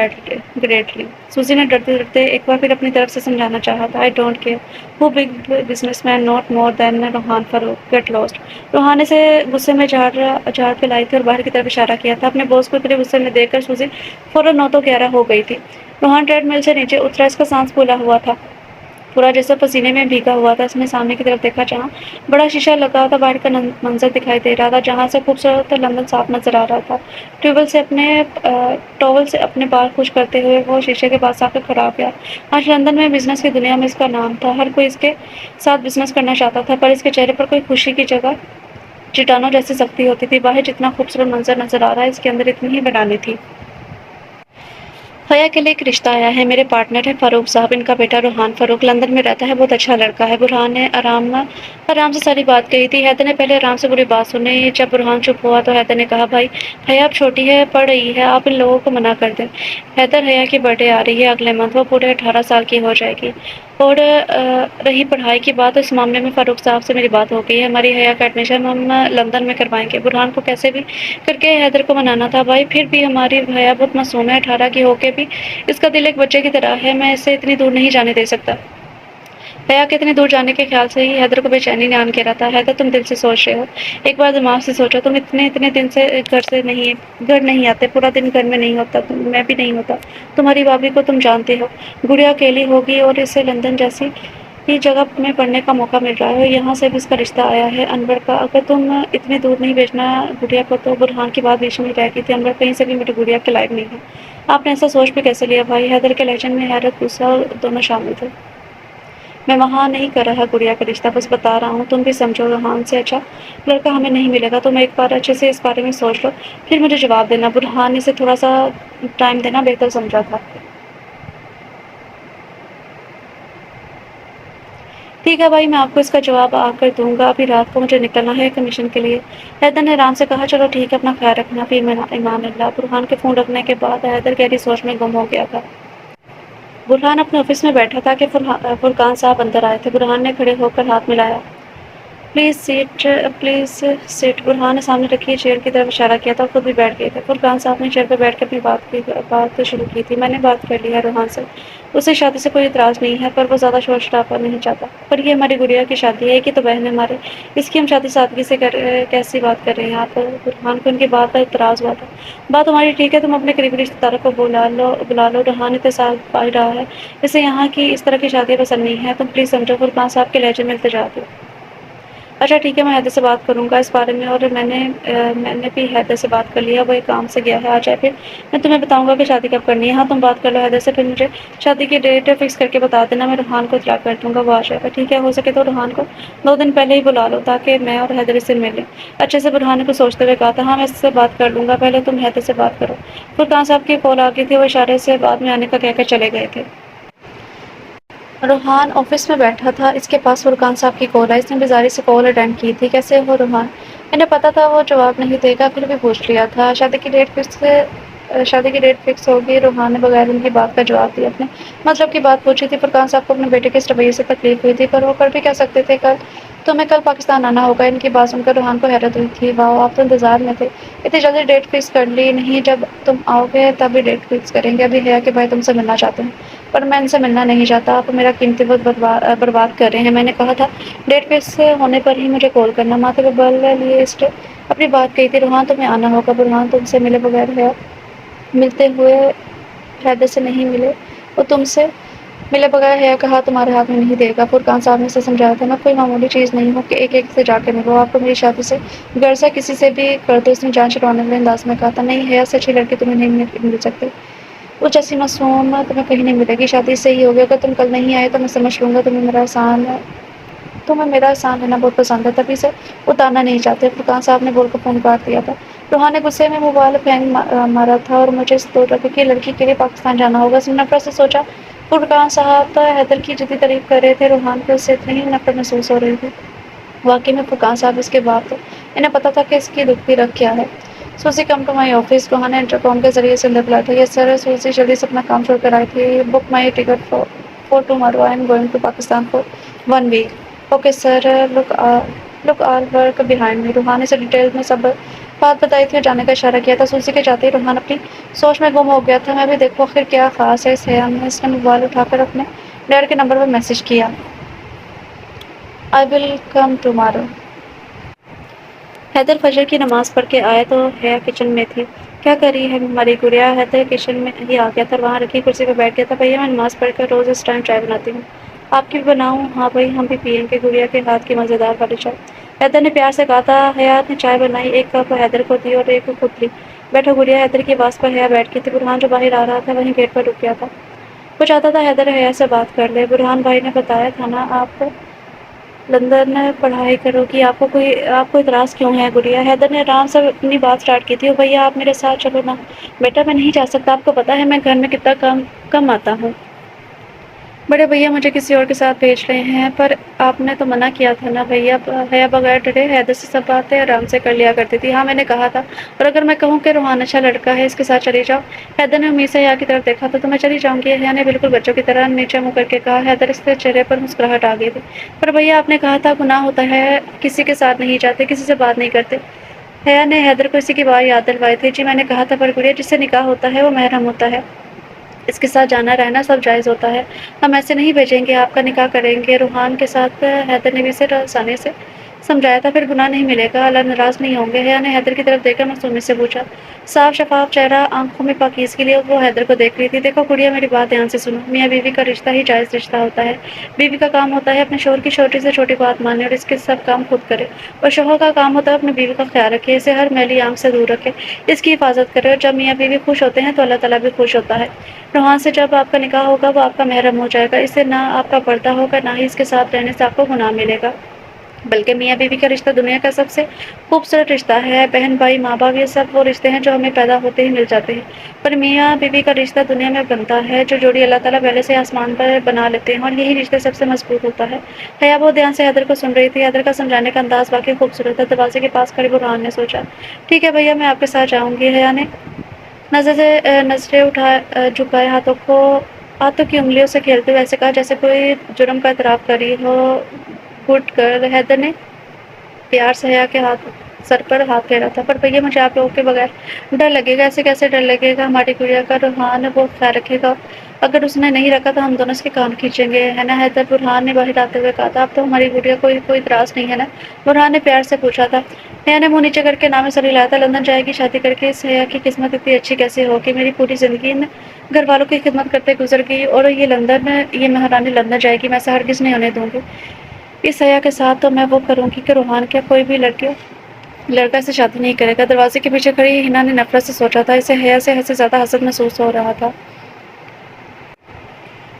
Speaker 1: greatly. Suzy نے ڈرتے ڈرتے ایک بار پھر اپنی طرف سے سمجھانا چاہا تھا۔ I don't care who big businessman, not more than Rohan Farooq, get lost. Rohan نے اسے غصے میں جھاڑ پلائی تھی اور باہر کی طرف اشارہ کیا تھا۔ اپنے باس کو اتنے غصے میں دیکھ کر سوزی فوراً 9-11 ہو گئی تھی۔ روحان ٹریڈ مل سے نیچے اترا، اس کا سانس پھولا ہوا تھا، پورا جسم پسینے میں بھیگا ہوا تھا۔ اس نے سامنے کی طرف دیکھا جہاں بڑا شیشہ لگا تھا، باہر کا منظر دکھائی دے رہا تھا، جہاں سے خوبصورت لندن صاف نظر آ رہا تھا۔ ٹاول سے اپنے بال خشک کرتے ہوئے وہ شیشے کے پاس آ کر کھڑا ہو گیا۔ آج لندن میں بزنس کی دنیا میں اس کا نام تھا، ہر کوئی اس کے ساتھ بزنس کرنا چاہتا تھا، پر اس کے چہرے پر کوئی خوشی کی جگہ چٹانوں جیسی سختی ہوتی تھی۔ باہر جتنا خوبصورت منظر نظر آ رہا ہے، اس کے اندر اتنی ہی بےنامی تھی۔ حیا کے لیے ایک رشتہ آیا ہے، میرے پارٹنر ہے فاروق صاحب، ان کا بیٹا روحان فاروق لندن میں رہتا ہے، بہت اچھا لڑکا ہے۔ برہان نے آرام سے ساری بات کہی تھی۔ حیدر نے پہلے آرام سے پوری بات سنی۔ جب برہان چپ ہوا تو حیدر نے کہا، بھائی حیا اب چھوٹی ہے، پڑھ رہی ہے، آپ ان لوگوں کو منع کر دیں۔ حیدر، حیا کی برتھ ڈے آ رہی ہے اگلے منتھ، وہ پورے 18 سال کی ہو جائے گی۔ اور رہی پڑھائی کی بات، اس معاملے میں فاروق صاحب سے میری بات ہو گئی ہے، ہماری حیا کا ایڈمیشن ہم لندن میں کروائیں گے۔ برہان کو کیسے بھی کر کے حیدر کو منانا تھا۔ بھائی پھر بھی ہماری حیا بہت معصوم ہے، 18 کی ہو کے بھی اس کا دل ایک بچے کی طرح ہے، میں اسے اتنی دور نہیں جانے دے سکتا۔ حیا کے اتنی دور جانے کے خیال سے ہی حیدر کو بے چینی آن کے رہتا۔ حیدر، تم دل سے سوچ رہے ہو، ایک بار دماغ سے سوچو، تم اتنے دن سے گھر نہیں آتے، پورا دن گھر میں نہیں ہوتا، میں بھی نہیں ہوتا، تمہاری بھابھی کو تم جانتے ہو، گڑیا اکیلی ہوگی اور اسے لندن جیسی ہی جگہ میں پڑھنے کا موقع مل رہا ہے، یہاں سے بھی اس کا رشتہ آیا ہے انور کا، اگر تم اتنی دور نہیں بھیجنا گڑیا کو تو۔ برہان کی بات بیچ میں رہ گئی تھی، انور کہیں سے بھی میری گڑیا کے لائق نہیں ہے۔ آپ نے ایسا سوچ بھی کیسے لیا بھائی؟ حیدر کے لہجے میں حیرت غصہ دونوں شامل تھے۔ میں وہاں نہیں کر رہا گڑیا کا رشتہ، بس بتا رہا ہوں، تم بھی سمجھو، روحان سے اچھا لڑکا ہمیں نہیں ملے گا، تم ایک بار اچھے سے اس بارے میں سوچ لو، پھر مجھے جواب دینا۔ برہان نے اسے تھوڑا سا ٹائم دینا بہتر سمجھا تھا۔ ٹھیک ہے بھائی، میں آپ کو اس کا جواب آ کر دوں گا، ابھی رات کو مجھے نکلنا ہے کمیشن کے لیے۔ حیدر نے آرام سے کہا، چلو ٹھیک ہے، اپنا خیال رکھنا، فی امان اللہ۔ برہان کے فون رکھنے کے بعد حیدر گہری سوچ میں گم ہو گیا تھا۔ برہان اپنے آفس میں بیٹھا تھا کہ فرقان صاحب اندر آئے تھے۔ برہان نے کھڑے ہو کر ہاتھ ملایا۔ Please set. برہان نے سامنے رکھی چیئر کی طرف اشارہ کیا تھا، خود بھی بیٹھ گئے تھے۔ فرقان صاحب نے چیئر پر بیٹھ کے اپنی بات شروع کی تھی۔ میں نے بات کر لی ہے روحان سے، اسے شادی سے کوئی اعتراض نہیں ہے، پر وہ زیادہ شور شرابہ نہیں چاہتا۔ پر یہ ہماری گڑیا کی شادی ہے، ایک ہی تو بہن ہے ہمارے، اس کی ہم شادی سادگی سے کیسی بات کر رہے ہیں آپ؟ برہان کو ان کی بات پر اعتراض ہوا تھا۔ بات تمہاری ٹھیک ہے، تم اپنے قریبی رشتے داروں کو بلا لو۔ روحان اتساع پا رہا ہے، اسے یہاں کی اس طرح کی شادیاں پسند نہیں ہیں، تم پلیز سمجھو۔ فرقان صاحب کے لہجے میں التجا تھی۔ اچھا ٹھیک ہے، میں حیدر سے بات کروں گا اس بارے میں، اور میں نے بھی حیدر سے بات کر لیا، وہ ایک کام سے گیا ہے، آ جائے پھر میں تمہیں بتاؤں گا کہ شادی کب کرنی ہے۔ ہاں تم بات کر لو حیدر سے، پھر مجھے شادی کی ڈیٹ فکس کر کے بتا دینا، میں روحان کو اطلاع کر دوں گا، وہ آ جائے گا۔ ٹھیک ہے، ہو سکے تو روحان کو 2 دن پہلے ہی بلا لو تاکہ میں اور حیدر اس سے ملیں۔ اچھے سے، برہان نے کچھ سوچتے ہوئے کہا تھا۔ ہاں میں اس سے بات کر لوں گا، پہلے تم حیدر سے بات کرو۔ فرقان صاحب کی کال آ گئی تھی، وہ اشارے سے بعد میں آنے کا کہہ کر چلے گئے تھے۔ روحان آفس میں بیٹھا تھا، اس کے پاس فرقان صاحب کی کال آئی، اس نے بیزاری سے کال اٹینڈ کی تھی۔ کیسے ہو روحان؟ انہیں پتا تھا وہ جواب نہیں دے گا، پھر بھی پوچھ لیا تھا۔ شادی کی ڈیٹ فکس ہوگی، روحان نے بغیر ان کی بات کا جواب دیا، اپنے مطلب کی بات پوچھی تھی۔ فرقان صاحب کو اپنے بیٹے کے اس رویے سے تکلیف ہوئی تھی، پر وہ کر بھی کیا سکتے تھے۔ تمہیں کل پاکستان آنا ہوگا، ان کی بات سن کر روحان کو حیرت ہوئی تھی۔ واہ، آپ تو انتظار میں تھے، اتنی جلدی ڈیٹ فکس کر لی؟ نہیں، جب تم آؤ گے تب بھی ڈیٹ فکس کریں گے، ابھی حیا کے بھائی تم سے ملنا چاہتے ہیں، پر میں ان سے ملنا نہیں چاہتا، آپ میرا قیمتی وقت برباد کر رہے ہیں، میں نے کہا تھا ڈیٹ فکس ہونے پر ہی مجھے کال کرنا، ماتھے پہ بل لیے اپنی بات کہی تھی۔ روحان تمہیں آنا ہوگا، برہان تم سے ملے بغیر حیا ملتے ہوئے حیدر سے نہیں ملے، وہ تم سے ملے بغیر حیا کا ہاتھ تمہارے ہاتھ میں نہیں دے گا۔ فرقان صاحب نے اسے سمجھایا تھا، میں کوئی معمولی چیز نہیں ہوں کہ ایک سے جا کے ملو، آپ کو میری شادی سے غرض ہے، کسی سے بھی کر دو۔ اس نے جان چھڑوانے والے انداز میں کہا تھا۔ نہیں، حیا سے اچھی لڑکی تمہیں نہیں مل سکتی، وہ جیسی معصوم تمہیں کہیں نہیں ملے گی، شادی سے ہی ہوگی، اگر تم کل نہیں آئے تو میں سمجھ لوں گا تمہیں میرا احسان لینا بہت پسند ہے، تبھی سے اتارنا نہیں چاہتے۔ فرقان صاحب نے بول کر فون کاٹ دیا تھا۔ روحان نے غصے میں موبائل پھینک مارا تھا، اور مجھے اس 2 لڑکے کی لڑکی کے لیے پاکستان جانا ہوگا، اس نے نفرت سے سوچا۔ فرقان صاحب حیدر کی جدی تعریف کر رہے تھے، روحان کو اس سے اتنی ہی نفرت محسوس ہو رہی تھی۔ واقعی میں فرقان صاحب اس کے باپ تھے، انہیں پتا تھا کہ اس کی دکھ بھی رکھ کیا ہے۔ سوزی کم ٹو مائی آفس، روحان نے انٹرکام کے ذریعے سے اندر بلایا تھا۔ یس سر، سوزی جلدی سے اپنا کام چھوڑ کر آئی تھی۔ Book my ticket for tomorrow, I am going to Pakistan for 1 week. Okay sir, look all work behind me. Rohan نے اسے ڈیٹیل میں سب بات بتائی تھی اور جانے کا اشارہ کیا تھا۔ سوزی کے جاتے ہی روحان اپنی سوچ میں گم ہو گیا تھا۔ میں بھی دیکھوں آخر کیا خاص ہے اس حیا میں۔ اس نے موبائل اٹھا کر اپنے ڈیڈ کے نمبر پر میسج کیا، آئی ول کم ٹمارو۔ حیدر فجر کی نماز پڑھ کے آیا تو حیا کچن میں تھی۔ کیا کر رہی ہے ہماری گڑیا؟ حیدر کچن میں ہی آ گیا تھا، وہاں رکھی کرسی پہ بیٹھ گیا تھا۔ بھیا، میں نماز پڑھ کر روز اس ٹائم چائے بناتی ہوں، آپ کی بھی بناؤں؟ ہاں بھائی، ہم بھی پئیں گے گڑیا کے ہاتھ کی مزیدار والی چائے، حیدر نے پیار سے کہا تھا۔ حیا نے چائے بنائی، ایک کپ حیدر کو دی اور ایک خود لی۔ بیٹھو گڑیا، حیدر کی آواز پر حیا بیٹھ گئی تھی۔ برہان جو باہر آ رہا تھا وہیں گیٹ پر رک گیا تھا، وہ چاہتا تھا حیدر حیا سے بات کر لے۔ برہان بھائی نے بتایا تھا نا آپ لندن پڑھائی کرو گی، آپ کو اعتراض کیوں ہے گڑیا؟ حیدر نے آرام سے اپنی بات سٹارٹ کی تھی۔ بھیا آپ میرے ساتھ چلو نا۔ بیٹا میں نہیں جا سکتا، آپ کو پتا ہے میں گھر میں کتنا کم آتا ہوں۔ بڑے بھیا مجھے کسی اور کے ساتھ بھیج رہے ہیں، پر آپ نے تو منع کیا تھا نا بھیا۔ حیا بغیر ڈرے حیدر سے سب باتیں آرام سے کر لیا کرتی تھی۔ ہاں میں نے کہا تھا، اور اگر میں کہوں کہ روحان اچھا لڑکا ہے، اس کے ساتھ چلی جاؤ۔ حیدر نے امید سے حیا کی طرف دیکھا تو میں چلی جاؤں گی؟ حیا نے بالکل بچوں کی طرح نیچے منہ کر کے کہا۔ حیدر اس کے چہرے پر مسکراہٹ آ گئی تھی۔ پر بھیا آپ نے کہا تھا گناہ ہوتا ہے، کسی کے ساتھ نہیں جاتے، کسی سے بات نہیں کرتے۔ حیا نے حیدر کو اسی کی بات یاد دلوائی تھی۔ جی میں نے کہا تھا، پر گڑیا جس سے نکاح ہوتا ہے وہ محرم ہوتا ہے، اس کے ساتھ جانا رہنا سب جائز ہوتا ہے۔ ہم ایسے نہیں بھیجیں گے، آپ کا نکاح کریں گے روحان کے ساتھ۔ حیدر نے بھی اسے آسانی سے سمجھایا تھا، پھر گناہ نہیں ملے گا، اللہ ناراض نہیں ہوں گے۔ حیا نے حیدر کی طرف دیکھ کر معصومیت سے پوچھا، صاف شفاف چہرہ، آنکھوں میں پاکیزگی لیے وہ حیدر کو دیکھ رہی تھی۔ دیکھو گڑیا میری بات دھیان سے سنو، میاں بیوی کا رشتہ ہی جائز رشتہ ہوتا ہے۔ بیوی کا کام ہوتا ہے اپنے شوہر کی چھوٹی سے چھوٹی بات مانے اور اس کے سب کام خود کرے، اور شوہر کا کام ہوتا ہے اپنی بیوی کا خیال رکھے، اسے ہر میلی آنکھ سے دور رکھے، اس کی حفاظت کرے، اور جب میاں بیوی خوش ہوتے ہیں تو اللہ تعالیٰ بھی خوش ہوتا ہے۔ روحان سے جب آپ کا نکاح ہوگا وہ آپ کا محرم ہو جائے گا، اس سے نہ آپ کا پردہ ہوگا، نہ ہی اس کے ساتھ رہنے سے آپ کو گناہ ملے گا، بلکہ میاں بیوی کا رشتہ دنیا کا سب سے خوبصورت رشتہ ہے۔ بہن بھائی ماں باپ یہ سب وہ رشتے ہیں جو ہمیں پیدا ہوتے ہی مل جاتے ہیں، پر میاں بیوی کا رشتہ دنیا میں بنتا ہے، جو جوڑی اللہ تعالیٰ پہلے سے آسمان پر بنا لیتے ہیں، اور یہی رشتے سب سے مضبوط ہوتا ہے۔ حیا بہت دھیان سے حیدر کو سن رہی تھی۔ حیدر کا سمجھانے کا انداز واقعی خوبصورت تھا۔ دروازے کے پاس کھڑے برہان نے سوچا، ٹھیک ہے بھیا میں آپ کے ساتھ جاؤں گی۔ حیا نے نظریں جھکائے ہاتھوں کی انگلیوں سے کھیلتے ہوئے ایسے کہا جیسے کوئی جرم کا اعتراف کری ہو۔ گھٹ کر حیدر نے پیار سے حیا کے سر پر ہاتھ پھیرا تھا، پر بھیا مجھے آپ لوگوں کے بغیر ڈر لگے گا۔ ایسے کیسے ڈر لگے گا؟ ہماری گڑیا کا روحان بہت خیال رکھے گا، اگر اس نے نہیں رکھا تو ہم دونوں اس کے کان کھینچیں گے، ہے نا حیدر؟ برہان نے باہر آتے ہوئے کہا تھا۔ اب تو ہماری گڑیا کوئی اعتراض نہیں ہے نا؟ برہان نے پیار سے پوچھا تھا۔ حیا نے منہ نیچے کر کے نام سر ہلایا تھا۔ لندن جائے گی شادی کر کے؟ اس حیا کی قسمت اتنی اچھی کیسے ہو کہ میری پوری زندگی ان گھر والوں کی خدمت کرتے گزر گئی، اور یہ مہارانی لندن جائے گی، میں اسے ہرگز نہیں ہونے دوں گی۔ اس حیا کے ساتھ تو میں وہ کروں گی کہ روحان کیا کوئی بھی لڑکا اسے شادی نہیں کرے گا۔ دروازے کے پیچھے کھڑی ہنا نے نفرت سے سوچا تھا، اسے حیا سے حد سے زیادہ حسد محسوس ہو رہا تھا۔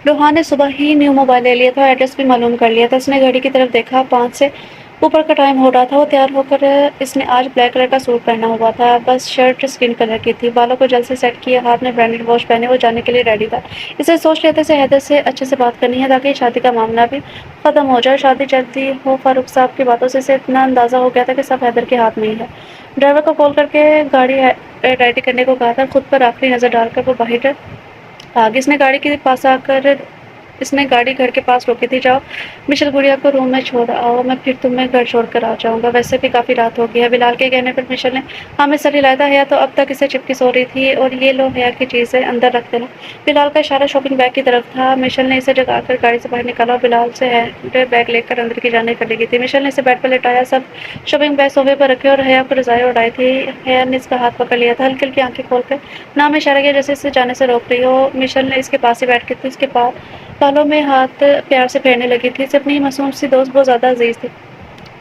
Speaker 1: روحان نے صبح ہی نیو موبائل لے لیا تھا، ایڈریس بھی معلوم کر لیا تھا۔ اس نے گھڑی کی طرف دیکھا، 5 سے اوپر کا ٹائم ہو رہا تھا۔ وہ تیار ہو کر اس نے آج بلیک کلر کا سوٹ پہنا ہوا تھا، بس شرٹ اسکن کلر کی تھی، بالوں کو جلد سے سیٹ کیا، ہاتھ میں برانڈڈ واچ پہنے وہ جانے کے لیے ریڈی تھا۔ اسے سوچ لیتے سے حیدر سے اچھے سے بات کرنی ہے تاکہ یہ شادی کا معاملہ بھی ختم ہو جائے، شادی جلدی ہو۔ فاروق صاحب کی باتوں سے اسے اتنا اندازہ ہو گیا تھا کہ سب حیدر کے ہاتھ میں ہی ہے۔ ڈرائیور کو کال کر کے گاڑی ریڈی کرنے کو کہا تھا۔ خود پر آخری نظر ڈال کر وہ باہر آگے اس نے گاڑی گھر کے پاس روکی تھی۔ جاؤ مشل گڑیا کو روم میں چھوڑ آؤ، میں پھر تمہیں گھر چھوڑ کر آ جاؤں گا، ویسے بھی کافی رات ہو گئی ہے۔ بلال کے کہنے پر مشل نے ہاں میں سر ہلایا تھا۔ حیا تو اب تک اسے چپکی سو رہی تھی، اور یہ لو حیا کی چیزیں اندر رکھ دینا۔ بلال کا اشارہ شاپنگ بیگ کی طرف تھا۔ مشل نے اسے جگا کر گاڑی سے باہر نکالا اور بلال سے ہینڈ بیگ لے کر اندر کی جانب چلی گئی تھی۔ مشل نے اسے بیڈ پر لٹایا، سب شاپنگ بیگ صوفے پر رکھے اور حیا کو رضائیں اڑائی تھی۔ حیا نے اس کا ہاتھ پکڑ لیا تھا، ہلکی ہلکی آنکھیں کھول کر نام میں اشارہ کیا جیسے اسے جانے سے روک رہی ہو۔ مشل نے اس کے پاس ہی بیٹھ کے اس کے بالوں میں ہاتھ پیار سے پھیرنے لگی تھی، اسے اپنی معصوم سی دوست بہت زیادہ عزیز تھی۔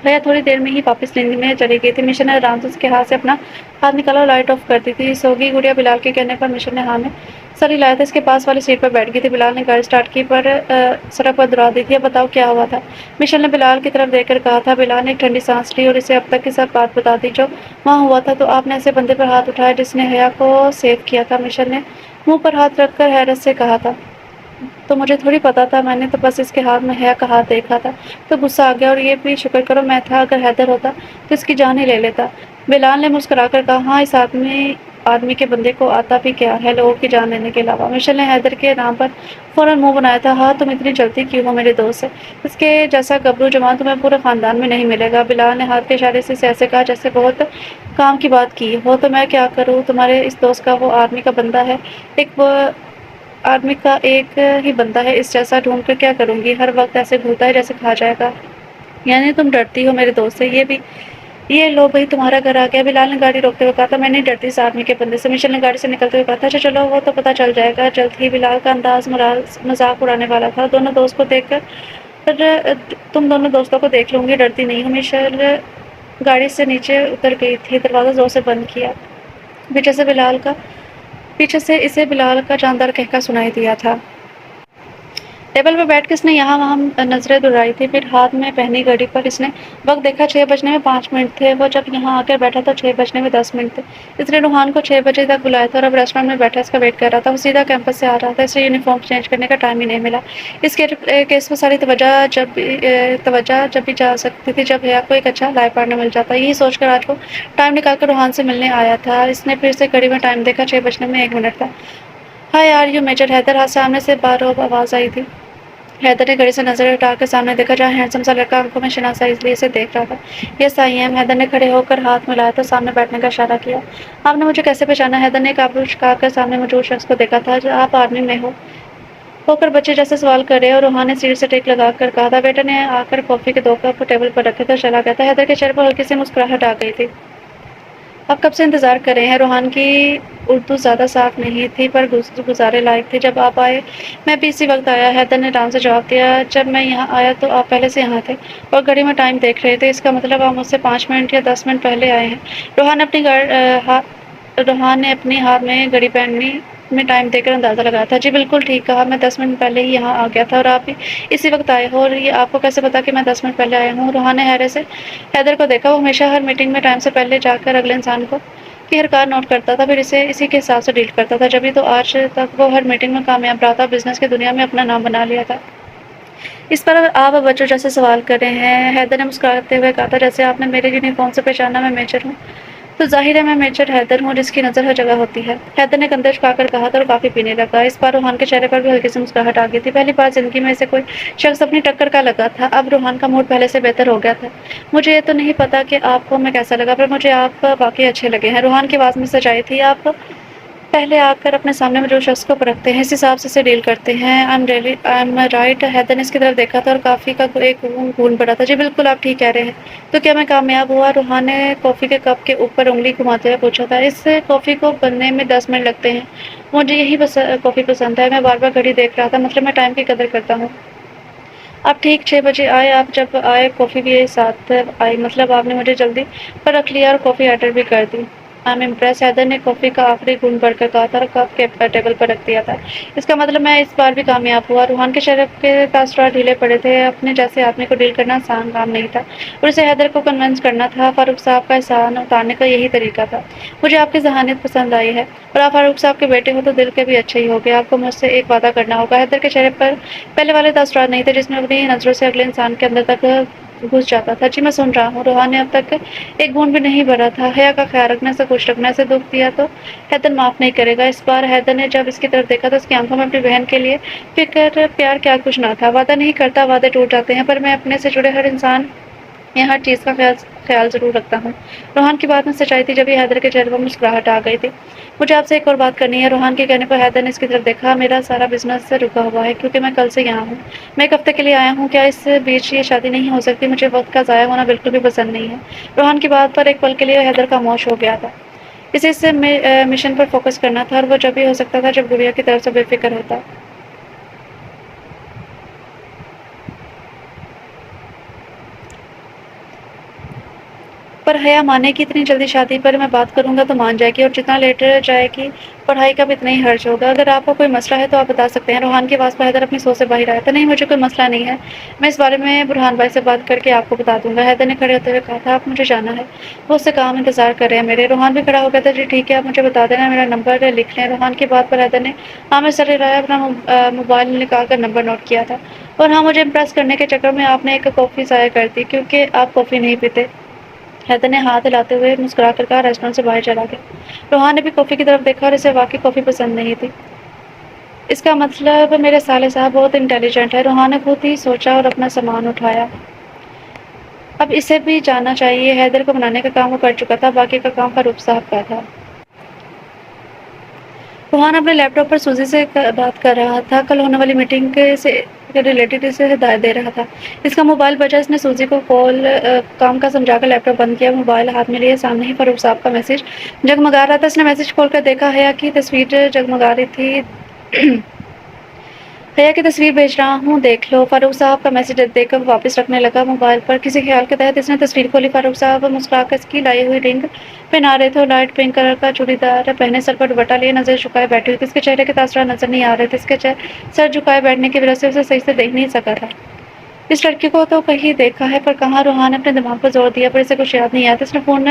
Speaker 1: حیا تھوڑی دیر میں ہی واپس نیند میں چلی گئی تھی۔ مشل نے آرام سے اس کے ہاتھ سے اپنا ہاتھ نکالا اور لائٹ آف کر دی تھی۔ سوگی گڑیا؟ بلال کے کہنے پر مشل نے ہاں میں سر ہلایا تھا، اس کے پاس والی سیٹ پر بیٹھ گئی تھی۔ بلال نے گاڑی سٹارٹ کی پر سڑک پر دوڑا دی تھی۔ اب بتاؤ کیا ہوا تھا؟ مشل نے بلال کی طرف دیکھ کر کہا تھا۔ بلال نے ایک ٹھنڈی سانس لی اور اسے اب تک کی سب بات بتا دی جو وہاں ہوا تھا۔ تو آپ نے ایسے بندے پر ہاتھ اٹھایا جس نے حیا کو سیو کیا تھا؟ مشل نے منہ پر ہاتھ رکھ کر حیرت سے کہا تھا۔ تو مجھے تھوڑی پتا تھا، میں نے تو بس اس کے ہاتھ میں حیا کا ہاتھ دیکھا تھا تو غصہ آ گیا، اور یہ بھی شکر کرو میں تھا، اگر حیدر ہوتا تو اس کی جان ہی لے لیتا۔ بلال نے مسکرا کر کہا ہاں اس آدمی کے بندے کو آتا بھی کیا ہے لوگوں کی جان لینے کے علاوہ؟ مشل نے حیدر کے نام پر فوراً منہ بنایا تھا۔ ہاں تم اتنی جلدی کیوں ہو میرے دوست سے؟ اس کے جیسا گبرو جوان تمہیں پورے خاندان میں نہیں ملے گا۔ بلال نے ہاتھ کے اشارے سے ایسے کہا جیسے بہت کام کی بات کی ہو۔ تو میں کیا کروں، تمہارے اس دوست کا وہ آدمی کا بندہ ہے، ایک ہی بندہ ہے، اس جیسا ڈھونڈ کر کیا کروں گی؟ ہر وقت ایسے گھومتا ہے جیسے کھا جائے گا۔ یعنی تم ڈرتی ہو میرے دوست سے؟ یہ لو بھائی تمہارا گھر آ گیا۔ بلال نے گاڑی روکتے ہوئے کہا تھا۔ میں نہیں ڈرتی اس آدمی کے بندے سے۔ مشل نے گاڑی سے نکلتے ہوئے کہا تھا اچھا چلو وہ تو پتہ چل جائے گا جلد ہی۔ بلال کا انداز مذاق اڑانے والا تھا۔ تم دونوں دوستوں کو دیکھ لوں گی، ڈرتی نہیں ہوں۔ مشل گاڑی سے نیچے اتر گئی تھی، دروازہ زور سے بند کیا۔ پیچھے سے اسے بلال کا جاندار کہکا سنائی دیا تھا۔ ٹیبل پر بیٹھ کے اس نے یہاں وہاں نظریں دوڑائی تھی، پھر ہاتھ میں پہنی گھڑی پر اس نے وقت دیکھا 6:05 تھے۔ وہ جب یہاں آ کر بیٹھا تو 6:10 تھے۔ اس نے روحان کو 6 بجے تک بلایا تھا اور اب ریسٹورینٹ میں بیٹھا اس کا ویٹ کر رہا تھا۔ وہ سیدھا کیمپس سے آ رہا تھا، اسے یونیفارم چینج کرنے کا ٹائم ہی نہیں ملا۔ اس کیس میں ساری توجہ جب بھی جا سکتی تھی جب حیا کو ایک اچھا لائف پارٹنر مل جاتا۔ یہی سوچ کر آج وہ ٹائم نکال کر روحان سے ملنے آیا تھا۔ اس نے پھر سے گھڑی میں ٹائم دیکھا، 6:01 تھا۔ Hi are you major Haider? سامنے سے بارہوب آواز آئی تھی۔ حیدر نے گھڑی سے نظر ہٹا کر سامنے دیکھا جہاں ہینڈسم سا لڑکا آنکھوں میں شناسائی اس لیے اسے دیکھ رہا تھا۔ یس آئی ایم۔ حیدر نے کھڑے ہو کر ہاتھ ملایا تو سامنے بیٹھنے کا اشارہ کیا۔ آپ نے مجھے کیسے پہچانا؟ حیدر نے ایک آبرو جھکا کر سامنے موجود شخص کو دیکھا تھا۔ آپ آرمی میں ہو کر بچے جیسے سوال کر رہے اور روحان نے سیٹ سے ٹیک لگا کر کہا تھا۔ ویٹر نے آ کر کافی کے 2 کپ ٹیبل پر رکھے تو چلا گیا تھا۔ حیدر کے چہرے پر ہلکی سی مسکراہٹ آ گئی تھی۔ آپ کب سے انتظار کر رہے ہیں؟ روحان کی اردو زیادہ صاف نہیں تھی پر گزارے لائق تھی۔ جب آپ آئے میں بھی اسی وقت آیا، حیدر نے آرام سے جواب دیا۔ جب میں یہاں آیا تو آپ پہلے سے یہاں تھے اور گھڑی میں ٹائم دیکھ رہے تھے۔ اس کا مطلب آپ مجھ سے 5 منٹ یا 10 منٹ پہلے آئے ہیں۔ روحان نے اپنی ہاتھ میں گھڑی پہننے میں ٹائم دیکھ کر اندازہ لگایا تھا۔ جی بالکل ٹھیک کہا، میں 10 منٹ پہلے ہی یہاں آ گیا تھا اور آپ بھی اسی وقت آئے ہو۔ اور یہ آپ کو کیسے پتا کہ میں 10 منٹ پہلے آیا ہوں؟ روحان نے حیرت سے حیدر کو دیکھا۔ وہ ہمیشہ ہر میٹنگ میں ٹائم سے پہلے جا کر اگلے انسان کی حرکات نوٹ کرتا تھا، پھر اسے اسی کے حساب سے ڈیل کرتا تھا۔ جبھی تو آج تک وہ ہر میٹنگ میں کامیاب رہا تھا، بزنس کی دنیا میں اپنا نام بنا لیا تھا۔ اس پر آپ بچوں جیسے سوال کر رہے ہیں؟ حیدر نے مسکراتے ہوئے کہا تھا۔ جیسے آپ نے میرے یونیفارم سے پہچانا، میں میجر ہوں تو ظاہر ہے میں میجر حیدر ہوں جس کی نظر ہر جگہ ہوتی ہے۔ حیدر نے کندھے جھکا کر کہا تھا اور کافی پینے لگا۔ اس بار روحان کے چہرے پر بھی ہلکی سی مسکراہٹ آ گئی تھی۔ پہلی بار زندگی میں اسے کوئی شخص اپنی ٹکر کا لگا تھا۔ اب روحان کا موڈ پہلے سے بہتر ہو گیا تھا۔ مجھے یہ تو نہیں پتا کہ آپ کو میں کیسا لگا پر مجھے آپ واقعی اچھے لگے ہیں۔ روحان کی آواز میں سچائی تھی۔ آپ پہلے آ کر اپنے سامنے موجود شخص کو پرکھتے ہیں، اس حساب سے اسے ڈیل کرتے ہیں۔ I am right? حیدر نے اس کی طرف دیکھا تھا اور کافی کا ایک گھون پڑا تھا۔ جی بالکل آپ ٹھیک کہہ رہے ہیں۔ تو کیا میں کامیاب ہوا؟ روحان نے کافی کے کپ کے اوپر انگلی گھماتے ہوئے پوچھا تھا۔ اس کافی کو بننے میں 10 منٹ لگتے ہیں۔ مجھے یہی کافی پسند ہے۔ میں بار بار گھڑی دیکھ رہا تھا، مطلب میں ٹائم کی قدر کرتا ہوں۔ آپ ٹھیک 6 بجے آئے۔ آپ جب آئے کافی بھی ساتھ آئی، مطلب آپ نے مجھے جلدی پر رکھ لیا اور کافی آرڈر بھی کر دی۔ I am impress. حیدر نے کافی کا آخری گھون بڑھ کر کہا تھا اور کپ کے ٹیبل پر رکھ دیا تھا۔ اس کا مطلب میں اس بار بھی کامیاب ہوا۔ روحان کے چہرے کے تاثرات ڈھیلے پڑے تھے۔ اپنے جیسے آدمی کو ڈیل کرنا آسان کام نہیں تھا اور اسے حیدر کو کنونس کرنا تھا۔ فاروق صاحب کا احسان اتارنے کا یہی طریقہ تھا۔ مجھے آپ کی ذہانت پسند آئی ہے اور آپ فاروق صاحب کے بیٹے ہو تو دل کے بھی اچھے ہی ہوگے۔ آپ کو مجھ سے ایک وعدہ کرنا ہوگا۔ حیدر کے چہرے پر پہلے والے تاثرات نہیں تھے جس میں اپنی نظروں سے اگلے انسان کے اندر تک گھس جاتا تھا۔ جی میں سن رہا ہوں۔ روحان نے اب تک ایک بوند بھی نہیں بھرا تھا۔ حیا کا خیال رکھنا، سے خوش رکھنا، سے دکھ دیا تو حیدر معاف نہیں کرے گا۔ اس بار حیدر نے جب اس کی طرف دیکھا تو اس کی آنکھوں میں اپنی بہن کے لیے فکر پیار کیا کچھ نہ تھا۔ وعدہ نہیں کرتا، وعدے ٹوٹ جاتے ہیں، پر میں اپنے سے جڑے ہر انسان یا ہر چیز کا خیال ضرور رکھتا ہوں۔ روحان کی بات میں سچائی تھی جب حیدر کے چہرے پر مسکراہٹ آ گئی تھی۔ مجھے آپ سے ایک اور بات کرنی ہے۔ روحان کے کہنے پر حیدر نے اس کی طرف دیکھا۔ میرا سارا بزنس رکا ہوا ہے کیونکہ میں کل سے یہاں ہوں۔ میں ایک ہفتے کے لیے آیا ہوں۔ کیا اس بیچ یہ شادی نہیں ہو سکتی؟ مجھے وقت کا ضائع ہونا بالکل بھی پسند نہیں ہے۔ روحان کی بات پر ایک پل کے لیے حیدر خاموش ہو گیا تھا۔ اسے اس مشن پر فوکس کرنا تھا اور وہ جب بھی ہو سکتا تھا جب گڑیا کی طرف سے بے فکر ہوتا۔ پر حیا مانے کہ اتنی جلدی شادی پر میں بات کروں گا تو مان جائے گی اور جتنا لیٹ جائے گی پڑھائی کا بھی اتنا ہی حرج ہوگا۔ اگر آپ کو کوئی مسئلہ ہے تو آپ بتا سکتے ہیں۔ روحان کی آواز پر حیدر اپنی سوچ سے باہر آیا تھا۔ نہیں مجھے کوئی مسئلہ نہیں ہے، میں اس بارے میں برہان بھائی سے بات کر کے آپ کو بتا دوں گا۔ حیدر نے کھڑے ہوتے ہوئے کہا تھا۔ آپ مجھے جانا ہے؟ وہ اس سے کام انتظار کر رہے ہیں میرے۔ روحان بھی کھڑا ہو گیا تھا۔ جی ٹھیک ہے، آپ مجھے بتا دینا، میرا نمبر لکھ لیں۔ روحان کی بات پر حیدر نے ہاں میں سر ہلایا، اپنا موبائل نکال کر نمبر نوٹ کیا تھا۔ اور ہاں مجھے امپریس کرنے کے چکر میں آپ نے ایک کافی ضائع کر دی کیونکہ آپ کافی نہیں پیتے۔ حیدر نے ہاتھ ہلاتے ہوئے مسکرا کر کہا۔ ریسٹورینٹ سے باہر چلا گیا۔ روحان نے بھی کافی کی طرف دیکھا اور اسے واقعی کافی پسند نہیں تھی۔ اس کا مطلب میرے سالے صاحب بہت انٹیلیجنٹ ہے۔ روحان نے خود ہی سوچا اور اپنا سامان اٹھایا۔ اب اسے بھی جانا چاہیے۔ حیدر کو بنانے کا کام وہ کر چکا تھا، باقی کا کام فاروق صاحب کا تھا۔ روحان اپنے لیپ ٹاپ پر سوزی سے بات کر رہا تھا، کل ہونے والی میٹنگ سے ریلیٹڈ اسے ہدایت دے رہا تھا۔ اس کا موبائل بجا۔ اس نے سوزی کو کام کا سمجھا کر لیپ ٹاپ بند کیا، موبائل ہاتھ میں لیے سامنے ہی فاروق صاحب کا میسج جگمگا رہا تھا۔ اس نے میسج کھول کر دیکھا، حیا کی تصویر جگمگا رہی تھی۔ حیا کی تصویر بھیج رہا ہوں، دیکھ لو۔ فاروق صاحب کا میسج دیکھ کر وہ واپس رکھنے لگا موبائل پر۔ کسی خیال کے تحت اس نے تصویر کھولی۔ فاروق صاحب مسکرا کر اس کی لائی ہوئی رنگ پہنا رہے تھے اور لائٹ پنک کلر کا چوڑی دار پہنے سر پر دوپٹہ لیے نظر جھکائے بیٹھے ہوئے تھے۔ اس کے چہرے کے تاثرات نظر نہیں آ رہے تھے، اس کے سر جھکائے بیٹھنے کی وجہ سے اسے صحیح سے دیکھ نہیں سکا تھا۔ اس لڑکی کو تو کہیں دیکھا ہے پر کہاں؟ روحان نے اپنے دماغ پر زور دیا پر اسے کچھ یاد نہیں آیا تھا۔ اس نے فون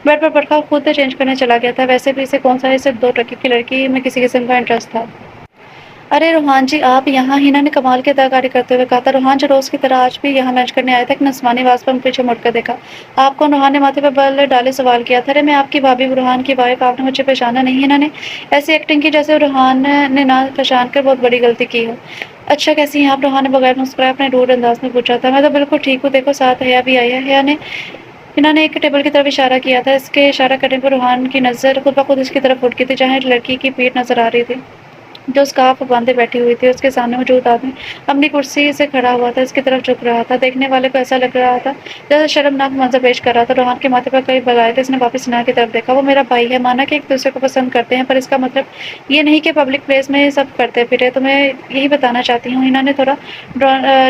Speaker 1: بیڈ پر پڑھا، خود چینج کرنے چلا گیا تھا۔ ویسے بھی اسے کون سا ہے، صرف 2 ٹکے کی لڑکی میں کسی قسم کا انٹرسٹ تھا۔ ارے روحان جی آپ یہاں؟ ہینا نے کمال کی اداکاری کرتے ہوئے کہا تھا۔ روحان جو روز کی طرح آج بھی یہاں لنچ کرنے آیا تھا، ایک نسوانی آواز پر پیچھے مڑ کر دیکھا۔ آپ کون؟ روحان نے ماتھے پر بل ڈالے سوال کیا تھا۔ ارے میں آپ کی بھابھی روحان کی وائف، آپ نے مجھے پہچانا نہیں؟ ہینا نے ایسی ایکٹنگ کی جیسے روحان نے نہ پہچان کر بہت بڑی غلطی کی ہو۔ اچھا کیسی ہیں آپ؟ روحان نے بغیر مسکرائے اپنے روڈ انداز میں پوچھا تھا۔ میں تو بالکل ٹھیک ہوں، دیکھو ساتھ حیا بھی آئی ہے۔ ہینا نے ایک ٹیبل کی طرف اشارہ کیا تھا۔ اس کے اشارہ کرنے پر روحان کی نظر خود بخود اس کی طرف اٹھ گئی تھی جہاں لڑکی کی پیٹھ نظر آ رہی تھی جو اسکارف باندھے بیٹھی ہوئی تھی۔ اس کے سامنے موجود آدمی اپنی کرسی سے کھڑا ہوا تھا، اس کی طرف جھک رہا تھا۔ دیکھنے والے کو ایسا لگ رہا تھا جیسے شرمناک منظر پیش کر رہا تھا۔ روحان کے ماتھے پر کئی بل آئے تھے۔ اس نے واپس ہینا کی طرف دیکھا۔ وہ میرا بھائی ہے، مانا کہ ایک دوسرے کو پسند کرتے ہیں پر اس کا مطلب یہ نہیں کہ پبلک پلیس میں سب کرتے پھرے۔ تمہیں یہی بتانا چاہتی ہوں، ہینا نے تھوڑا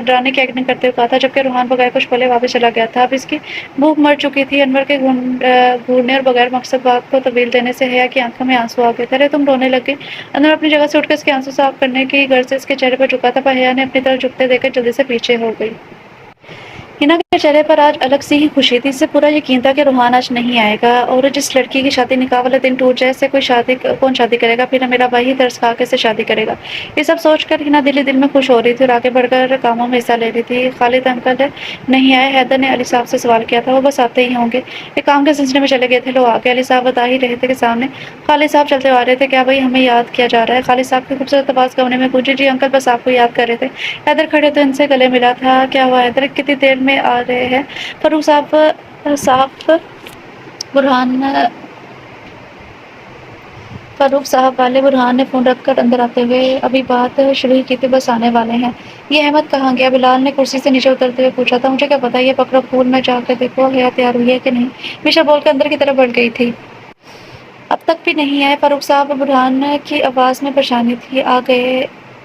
Speaker 1: ڈرانے کی ایکٹنگ کرتے ہوئے کہا تھا جبکہ روحان بغیر کچھ بولے واپس چلا گیا تھا۔ اب اس کی بھوک مر چکی تھی۔ انور کے گھورنے اور بغیر مقصد بات کو طویل دینے سے حیا کی آنکھوں میں آنسو آ گئے تھے۔ ارے تم رونے لگ گئی؟ انور اپنی جگہ سے اٹھ کر اس کے آنسو صاف کرنے کی غرض سے اس کے چہرے پر جھکا تھا پر حیا نے اپنی طرف جھکتے دیکھ کر جلدی سے پیچھے ہو گئی۔ ہینا کے چہرے پر آج الگ سی ہی خوشی تھی۔ اسے پورا یقین تھا کہ روحان آج نہیں آئے گا اور جس لڑکی کی شادی نکاح والے دن ٹوٹ جائے، اس سے کون شادی کرے گا؟ پھر میرا بھائی ہی ترس کھا کے اسے شادی کرے گا۔ یہ سب سوچ کر ہینا دل ہی دل میں خوش ہو رہی تھی اور آگے بڑھ کر کاموں میں حصہ لے رہی تھی۔ خالد انکل نہیں آئے؟ حیدر نے علی صاحب سے سوال کیا تھا۔ وہ بس آتے ہی ہوں گے، ایک کام کے سلسلے میں چلے گئے تھے۔ لو آ گئے۔ علی صاحب بتا ہی رہے تھے کہ سامنے خالد صاحب چلتے آ رہے تھے۔ کیا بھائی ہمیں یاد کیا جا رہا ہے؟ خالد صاحب کی خوبصورت آواز گونے میں گونجی۔ جی انکل، بس آپ کو یاد کر رہے تھے۔ حیدر کھڑے تو ان سے گلے ملا تھا۔ کیا ہوا حیدر، کتنی دیر میں آ رہے ہیں؟ فاروق صاحب والے برہان نے فون رکھ کر اندر آتے ہوئے ابھی بات شروع ہی کی تھی، بس آنے والے ہیں۔ یہ احمد کہاں گیا؟ بلال نے کرسی سے نیچے اترتے ہوئے پوچھا تھا۔ مجھے کیا پتا، یہ پکڑو پھول میں جا کر دیکھو حیا تیار ہوئی ہے کہ نہیں، مشا بول کے اندر کی طرف بڑھ گئی تھی۔ اب تک بھی نہیں آئے فاروق صاحب؟ برہان کی آواز میں پریشانی تھی۔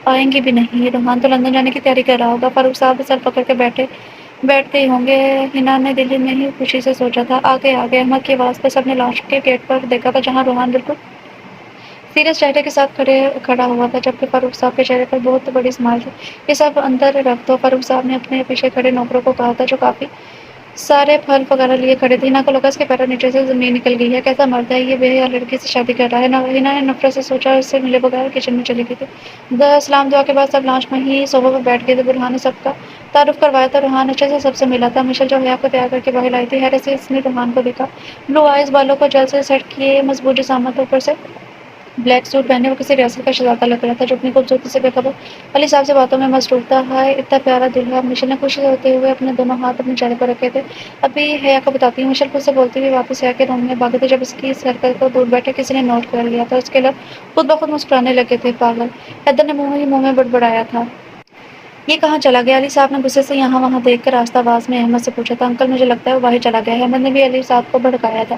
Speaker 1: آئیں گے بھی نہیں، روحان تو لندن جانے کی تیاری کر رہا ہوگا۔ فاروق صاحب سر پکڑ کے بیٹھتے ہی ہوں گے، ہینا نے دل میں ہی خوشی سے سوچا تھا۔ آگے احمد کی آواز پر سب نے لانچ کے گیٹ پر دیکھا تھا جہاں روحان بالکل سیریس چہرے کے ساتھ کھڑا ہوا تھا جبکہ فاروق صاحب کے چہرے پر بہت بڑی اسمائل تھی۔ یہ سب اندر رکھ دو، فاروق صاحب نے اپنے پیچھے کھڑے نوکروں کو کہا تھا جو کافی سارے پھل وغیرہ لیے کھڑے تھے۔ ہینا کو لگا اس کے پیروں نیچے سے زمین نکل گئی ہے، کیسا مرد ہے یہ، بے حیا لڑکی سے شادی کر رہا ہے۔ ہینا نے نفرت سے سوچا اور اس سے ملے بغیر کچن میں چلی گئی تھی۔ سلام دعا کے بعد سب لانچ میں ہی صوبہ پر بیٹھ گئے تھے۔ برہان نے سب کا تعارف کروایا تھا۔ روحان اچھے سے سب سے ملا تھا۔ مشل جو حیا کو تیار کر کے باہر لائی تھی، حیرت سے اس نے روحان کو دیکھا۔ بلو آئیز، بالوں کو جل سے سیٹ کیے، مضبوط جسامت، اوپر سے بلیک سوٹ پہنے وہ کسی ریاست کا شہزادہ لگ رہا تھا جو اپنی خوبصورتی سے بے خبر علی صاحب سے باتوں میں مصروف تھا۔ ہائے اتنا پیارا دلہا! مشل نے خوشی ہوتے ہوئے اپنے دونوں ہاتھ اپنے چہرے پر رکھے تھے۔ ابھی حیا کو بتاتی ہوں، مشل خود سے بولتی ہوئی واپس حیا کے روم میں بھاگے تھے جب اس کی اس حرکت کو دور بیٹھے کسی نے نوٹ کر لیا تھا۔ اس کے لب خود بخود مسکرانے لگے تھے۔ پاگل! حیدر نے منہ میں بڑبڑایا تھا۔ یہ کہاں چلا گیا؟ علی صاحب نے غصے سے یہاں وہاں دیکھ کر آہستہ آواز میں احمد سے پوچھا تھا۔ انکل مجھے لگتا ہے وہ باہر چلا گیا ہے۔ احمد نے بھی علی صاحب کو بھڑکایا تھا۔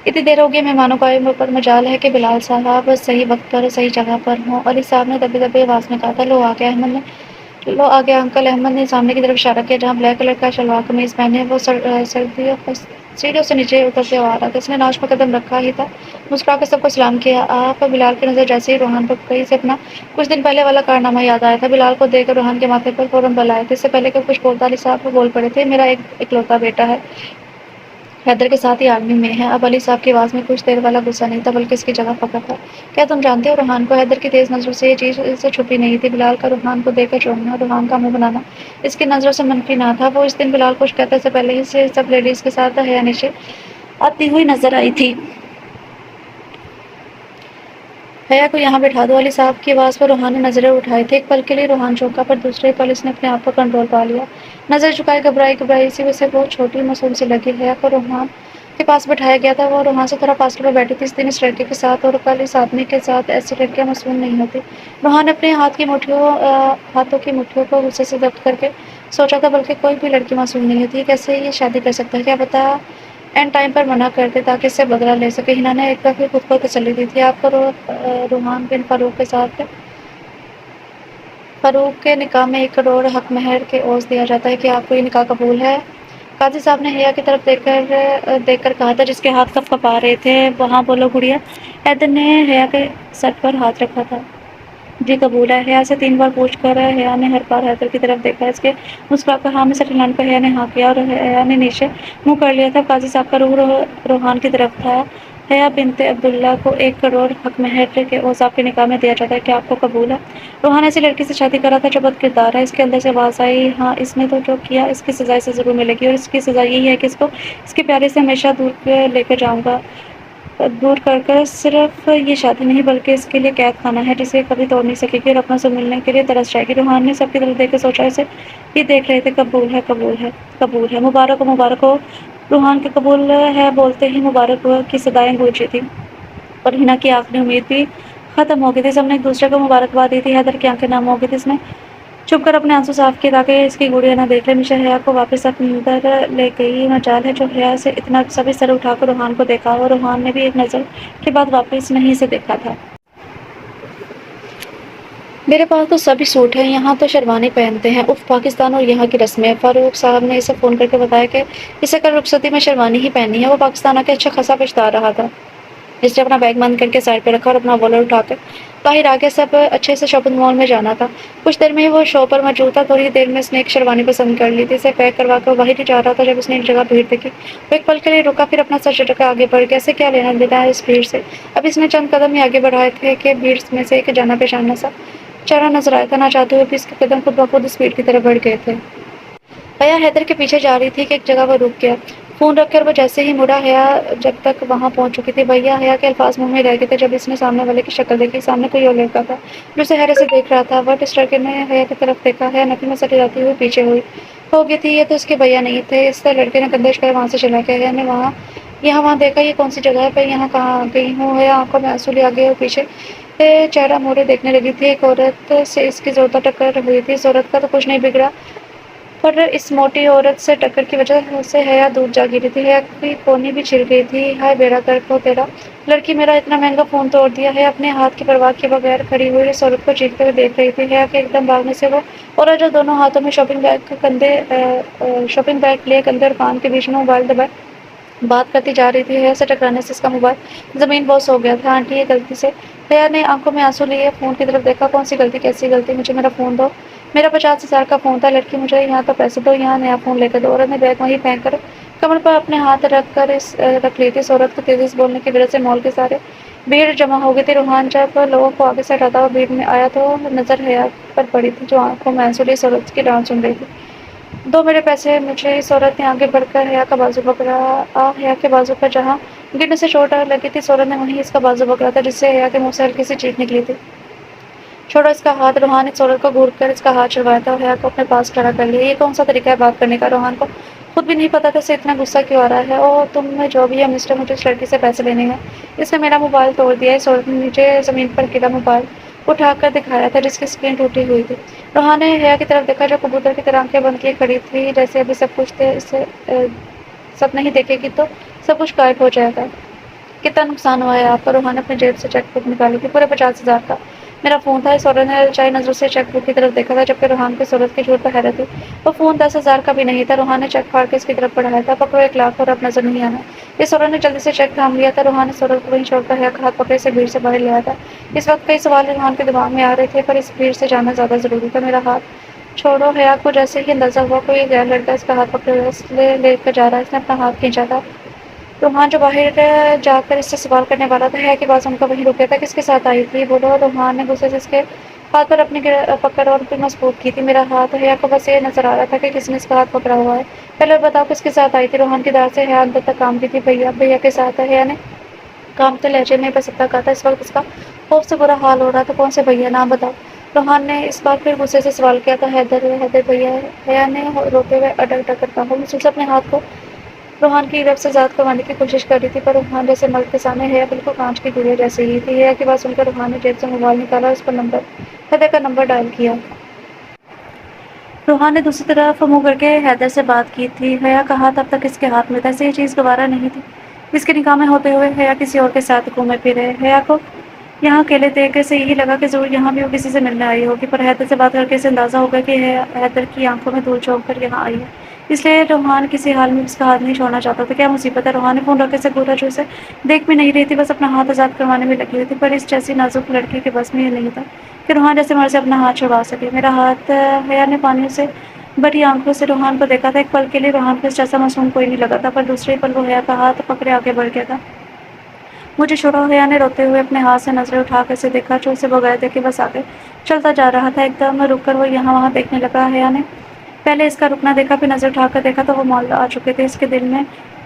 Speaker 1: اتنی دیر ہو گئی، مہمانوں کو آئے پر مجال ہے کہ بلال صاحب صحیح وقت پر صحیح جگہ پر ہوں، علی صاحب نے دبی دبی آواز میں کہا تھا۔ لو آ گیا انکل۔ احمد نے سامنے کی طرف اشارہ کیا جہاں بلیک کلر کا شلوار قمیض پہنے وہ سیڑھیوں سے نیچے اترتے آ رہا تھا۔ اس نے لانچ پر قدم رکھا ہی تھا، مسکرا کر سب کو سلام کیا۔ آپ! بلال کی نظر جیسے ہی روحان پر گئی اسے اپنا کچھ دن پہلے والا کارنامہ یاد آیا تھا۔ بلال کو دیکھ کر روحان کے ماتھے پر فوراً بل آئے تھے۔ اس سے پہلے کہ کچھ بولتا علی صاحب بول پڑے تھے۔ میرا ایک اکلوتا بیٹا ہے، حیدر کے ساتھ ہی آرمی میں ہے۔ اب علی صاحب کی آواز میں کچھ دیر والا غصہ نہیں تھا بلکہ اس کی جگہ فخر تھا۔ کیا تم جانتے ہو روحان کو؟ حیدر کی تیز نظروں سے یہ چیز اس سے چھپی نہیں تھی۔ بلال کا روحان کو دیکھ کر چونکنا اور روحان کا منہ بنانا اس کی نظروں سے منفی نہ تھا۔ وہ اس دن بلال کو کچھ کہتے سے پہلے ہی سے سب لیڈیز کے ساتھ حیا نیچے آتی ہوئی نظر آئی تھی۔ حیا کو یہاں بٹھا دو، علی صاحب کی آواز پر روحان نے نظریں اٹھائی تھی۔ ایک پل کے لیے روحان چونکا پر دوسرے پل اس نے اپنے آپ پر کنٹرول پا لیا۔ نظر جھکائے گھبرائی سی اسے بہت چھوٹی معصوم سی لگی۔ حیا کو روحان کے پاس بٹھایا گیا تھا۔ وہ روحان سے تھوڑا فاصلے پر بیٹھی تھی۔ اس دن اس لڑکے کے ساتھ اور کل اس آدمی کے ساتھ ایسی لڑکیاں معصوم نہیں ہوتی۔ روحان نے اپنے ہاتھوں کی مٹھیوں کو غصے سے ضبط کر کے سوچا تھا بلکہ کوئی بھی لڑکی معصوم نہیں ہوتی، کیسے یہ شادی کر سکتا ہے؟ کیا پتا اینڈ ٹائم پر منع کر دے تاکہ اس سے بدلہ لے سکے۔ ہینا نے ایک دفعہ خود کو تسلی دی تھی۔ آپ کو روحان بن فاروق کے ساتھ فاروق کے نکاح میں 1 کروڑ حق مہر کے عوض دیا جاتا ہے کہ آپ کو یہ نکاح قبول ہے؟ قاضی صاحب نے حیا کی طرف دیکھ کر کہا تھا جس کے ہاتھ کپ کپا رہے تھے، وہاں بولو گڑیا۔ حیدر نے حیا کے سر پر ہاتھ رکھا تھا۔ جی قبول ہے، حیا سے 3 بار پوچھ کر حیا نے ہر بار حیدر کی طرف دیکھا۔ اس کے مسکرا کر ہاں میں سٹل لائن پر حیا نے ہاں کیا اور حیا نے نیچے منہ کر لیا تھا۔ قاضی صاحب کا رخ روحان کی طرف تھا۔ حیا بنت عبداللہ کو 1 کروڑ حق مہر کے عوض آپ کے نکاح میں دیا جاتا ہے، کیا آپ کو قبول ہے؟ روحان ایسی لڑکی سے شادی کرا تھا جو بد کردار ہے۔ اس کے اندر سے آواز آئی ہاں اس نے تو جو کیا اس کی سزا اسے ضرور ملے گی، اور اس کی سزا یہی ہے کہ اس کو اس کے پیارے سے ہمیشہ دور لے کر جاؤں گا، دور کر صرف یہ شادی نہیں بلکہ اس کے لیے قید خانہ ہے جسے کبھی توڑ نہیں سکے گی اور اپنوں سے ملنے کے لیے ترس جائے گی۔ روحان نے سب کی طرف دیکھ کے سوچا اسے یہ دیکھ رہے تھے۔ قبول ہے، قبول ہے، قبول ہے، مبارک ہو، مبارک ہو۔ روحان کے قبول ہے بولتے ہی مبارک ہو کی صدائیں گونجی تھیں اور ہنا کی آخری امید بھی ختم ہو گئی تھی۔ سب نے ایک دوسرے کو مبارکباد دی تھی۔ حیدر کی آنکھیں نم ہو گئی تھی۔ اس نے چھپ کر اپنے آنسو صاف کیے تاکہ اس کی گڑیا نہ دیکھ لے۔ میشا حیا کو واپس اندر لے گئی۔ مجال ہے جو حیا سے اتنا سبھی سر اٹھا کر روحان کو دیکھا اور روحان نے بھی ایک نظر کے بعد واپس نہیں سے دیکھا تھا۔ میرے پاس تو سبھی سوٹ ہیں، یہاں تو شیروانی پہنتے ہیں۔ اف پاکستان اور یہاں کی رسمیں۔ فاروق صاحب نے اسے فون کر کے بتایا کہ اسے کل رخصتی میں شیروانی ہی پہننی ہے۔ وہ پاکستان آ کے اچھا خاصا پچھتا رہا تھا۔ اس نے اپنا بیگ بند کر کے سائڈ پہ رکھا اور اپنا والٹ اٹھا کر باہر آ کے سب اچھے سے شاپنگ مال میں جانا تھا۔ کچھ دیر میں ہی وہ شو پر موجود تھا۔ تھوڑی دیر میں اس نے ایک شیروانی پسند کر لی تھی۔ اسے پیک کروا کر باہر ہی جا رہا تھا جب اس نے ایک جگہ بھیڑ دیکھی۔ وہ ایک پل کے لیے رکا، پھر اپنا سر جھٹک کر آگے بڑھ گیا۔ اسے کیا لینا دینا ہے اس بھیڑ سے؟ اب اس نے چند قدم ہی آگے بڑھائے تھے کہ بھیڑ میں سے ایک جانا پہچانا سا چہرہ نظر آیا تھا۔ نہ چاہتے ہوئے بھی اس کے قدم خود بخود اس بھیڑ کی طرف بڑھ گئے تھے۔ حیا حیدر کے پیچھے جا رہی تھی کہ ایک جگہ وہ رک گیا۔ فون رکھ کر وہ جیسے ہی مڑا، حیا جب تک وہاں پہنچ چکی تھی۔ بھیا حیا کے الفاظ منہ میں رہ گئے تھے جب اس نے سامنے والے کی شکل دیکھی۔ سامنے کوئی اور لڑکا تھا جو اسے حیرت سے دیکھ رہا تھا۔ وٹ اس لڑکے نے حیا کی طرف دیکھا۔ حیا نفی میں سٹ جاتی ہوئی پیچھے ہو گئی تھی۔ یہ تو اس کے بھیا نہیں تھے۔ اس لڑکے نے کندھے اچکائے وہاں سے چلا گیا۔ حیا نے وہاں دیکھا یہ کون سی جگہ ہے؟ میں یہاں کہاں آ گئی ہوں؟ حیا آنکھوں میں آنسو لیے آگے اور پیچھے چہرہ موڑے دیکھنے لگی تھی۔ ایک عورت سے اس کی زوردار ٹکر ہوئی تھی۔ اس عورت کا تو کچھ نہیں بگڑا پر اس موٹی عورت سے ٹکر کی وجہ سے حیا دور جا گری تھی۔ حیا کی پونی بھی چھل گئی تھی۔ ہائے بیڑا غرق ہو تیرا، لڑکی میرا اتنا مہنگا فون توڑ دیا ہے۔ اپنے ہاتھ کی پرواہ کیے بغیر کھڑی ہوئی اس عورت کو چیختے ہوئے دیکھ رہی تھی۔ حیا کے ایک دم بھاگنے سے وہ عورت جو دونوں ہاتھوں میں شاپنگ بیگ لیے کندھے اور کان کے بیچ میں موبائل دبائے بات کرتی جا رہی تھی۔ حیا سے ٹکرانے سے اس کا موبائل زمین بوس ہو گیا تھا۔ آنٹی یہ غلطی سے۔ حیا نے آنکھوں میں آنسو لیے فون کی طرف دیکھا۔ کون سی غلطی؟ کیسی غلطی؟ مجھے میرا فون دو، میرا 50,000 کا فون تھا۔ لڑکی مجھے یہاں تو پیسے دو، یہاں نیا فون لے کر دو۔ عورت نے بیگ وہیں پھینک کر کمر پر اپنے ہاتھ رکھ لی تھی۔ اس عورت کو تیزی سے بولنے کی وجہ سے مال کے سارے بھیڑ جمع ہو گئی تھی۔ روحان جب لوگوں کو آگے سے ہٹاتا ہوا بھیڑ میں آیا تو نظر حیا پر پڑی تھی جو آنکھوں میں آنسو لیے اس عورت کی ڈانٹ سن رہی تھی۔ دو میرے پیسے مجھے۔ اس عورت نے آگے بڑھ کر حیا کا بازو پکڑا۔ حیا کے بازو پر جہاں گرنے سے چوٹ لگی تھی اس عورت نے وہیں اس کا بازو پکڑا تھا جس سے حیا کے منہ سے ہلکی سی چیخ نکلی تھی۔ چھوڑو اس کا ہاتھ۔ روحان نے اس عورت کو گھور کر اس کا ہاتھ چھڑوایا تھا اور حیا کو اپنے پاس کھڑا کر لیا۔ یہ کون سا طریقہ ہے بات کرنے کا؟ روحان کو خود بھی نہیں پتا تھا اسے اتنا غصہ کیوں آ رہا ہے۔ اوہ تم میں جو بھی ہے مسٹر، مجھے اس لڑکی سے پیسے لینے ہیں۔ اس نے میرا موبائل توڑ دیا۔ اس عورت نے نیچے زمین پر گرا موبائل اٹھا کر دکھایا تھا جس کی اسکرین ٹوٹی ہوئی تھی۔ روحان نے حیا کی طرف دیکھا جو کبوتر کی طرح آنکھیں بند کیے کھڑی تھی جیسے ابھی سب کچھ تھے۔ اسے سب نہیں دیکھے گی تو سب کچھ غائب ہو جائے گا۔ کتنا نقصان ہوا ہے آپ کا؟ روحان نے اپنے جیب سے چیک بک نکالی تھی۔ پورے 50,000 کا میرا فون تھا۔ اس عورت نے لالچائی نظروں سے چیک بک کی طرف دیکھا تھا جبکہ روحان کو اس عورت کے جھوٹ پر حیرت تھی۔ وہ فون 10,000 کا بھی نہیں تھا۔ روحان نے چیک پھاڑ کے اس کی طرف بڑھایا تھا۔ پکڑو 1,00,000 اور اب نظر نہیں آنا۔ اس عورت نے جلدی سے چیک تھام لیا تھا۔ روحان نے اس عورت کو وہیں چھوڑ کر حیا کا ہاتھ پکڑے اسے بھیڑ سے باہر لے آیا تھا۔ اس وقت کئی سوال روحان کے دماغ میں آ رہے تھے پر اس بھیڑ سے جانا زیادہ ضروری تھا۔ میرا ہاتھ چھوڑو۔ حیا کو جیسے ہی اندازہ ہوا کوئی غیر لڑکا اس کا ہاتھ پکڑے ہوئے لے کر جا رہا ہے۔ اس نے اپنا ہاتھ کھینچا تھا۔ روحان جو باہر جا کر اس سے سوال کرنے والا تھا، حیا کی بات سن کر وہیں رک گیا تھا۔ کس کے ساتھ آئی تھی؟ بولو۔ روحان نے غصے سے اس کے ہاتھ پر اپنی پکڑ اور بھی مضبوط کی تھی۔ میرا ہاتھ؟ حیا کو بس یہ نظر آ رہا تھا کہ کسی نے اس کا ہاتھ پکڑا ہوا ہے۔ پہلے بتاؤ کس کے ساتھ آئی تھی؟ روحان کی داد سے حیا اندر تک کانپتی تھی۔ بھیا کے ساتھ ہے۔ حیا نے کانپتے لہجے میں بس اتنا کہا تھا۔ اس وقت اس کا خوف سے برا حال ہو رہا تھا۔ کون سے بھیا؟ نام بتاؤ۔ روحان نے اس بار پھر غصے سے سوال کیا تھا۔ حیدر بھیا ہے۔ حیا نے روتے ہوئے اٹک کر کہا۔ وہ مسلسل اپنے ہاتھ کو روحان کی رب سے ذات کروانے کی کوشش کر رہی تھی پر روحان جیسے مرد کے سامنے حیا بالکل کانچ کی گڑیا جیسے ہی تھی۔ حیا کی بات سن کر روحان نے جیب سے موبائل نکالا اور اس پر حیدر کا نمبر ڈائل کیا۔ روحان نے دوسری طرف منہ کر کے حیدر سے بات کی تھی۔ حیا کا ہاتھ اب تک اس کے ہاتھ میں تھا۔ اسے یہ چیز گوارا نہیں تھی اس کے نکاح میں ہوتے ہوئے حیا کسی اور کے ساتھ گھومے پھرے۔ حیا کو یہاں اکیلے دیکھ سے یہی لگا کہ ضرور یہاں بھی وہ کسی سے ملنے آئی ہوگی، پر حیدر سے بات کر کے اسے اندازہ ہوگا کہ حیدر کی آنکھوں میں دھول جھونک کر یہاں آئی ہے، اس لیے روحان کسی حال میں اس کا ہاتھ نہیں چھوڑنا چاہتا تھا۔ کیا مصیبت ہے! روحان نے فون رکھے سے گورا جو اسے دیکھ بھی نہیں رہی تھی، بس اپنا ہاتھ آزاد کروانے میں لگی ہوئی تھی، پر اس جیسی نازک لڑکی کے بس میں یہ نہیں تھا کہ روحان جیسے مرضی اپنا ہاتھ چھڑوا سکے۔ میرا ہاتھ، حیا نے پانیوں سے بڑی آنکھوں سے روحان کو دیکھا تھا۔ ایک پل کے لیے روحان کو اس جیسا معصوم کوئی نہیں لگا تھا، پر دوسرے پل وہ حیا کا ہاتھ پکڑے آگے بڑھ گیا تھا۔ مجھے چھوڑو! حیا نے روتے ہوئے اپنے ہاتھ سے نظریں اٹھا کر اسے دیکھا جو اسے بغیر دیکھے بس آگے چلتا جا رہا تھا۔ ایک دم رک کر وہ یہاں وہاں دیکھنے لگا۔ حیا نے پہلے اس کا رکنا دیکھا، پھر نظر اٹھا کر دیکھا تو وہ مول آ چکے تھے۔ اس کے دل میں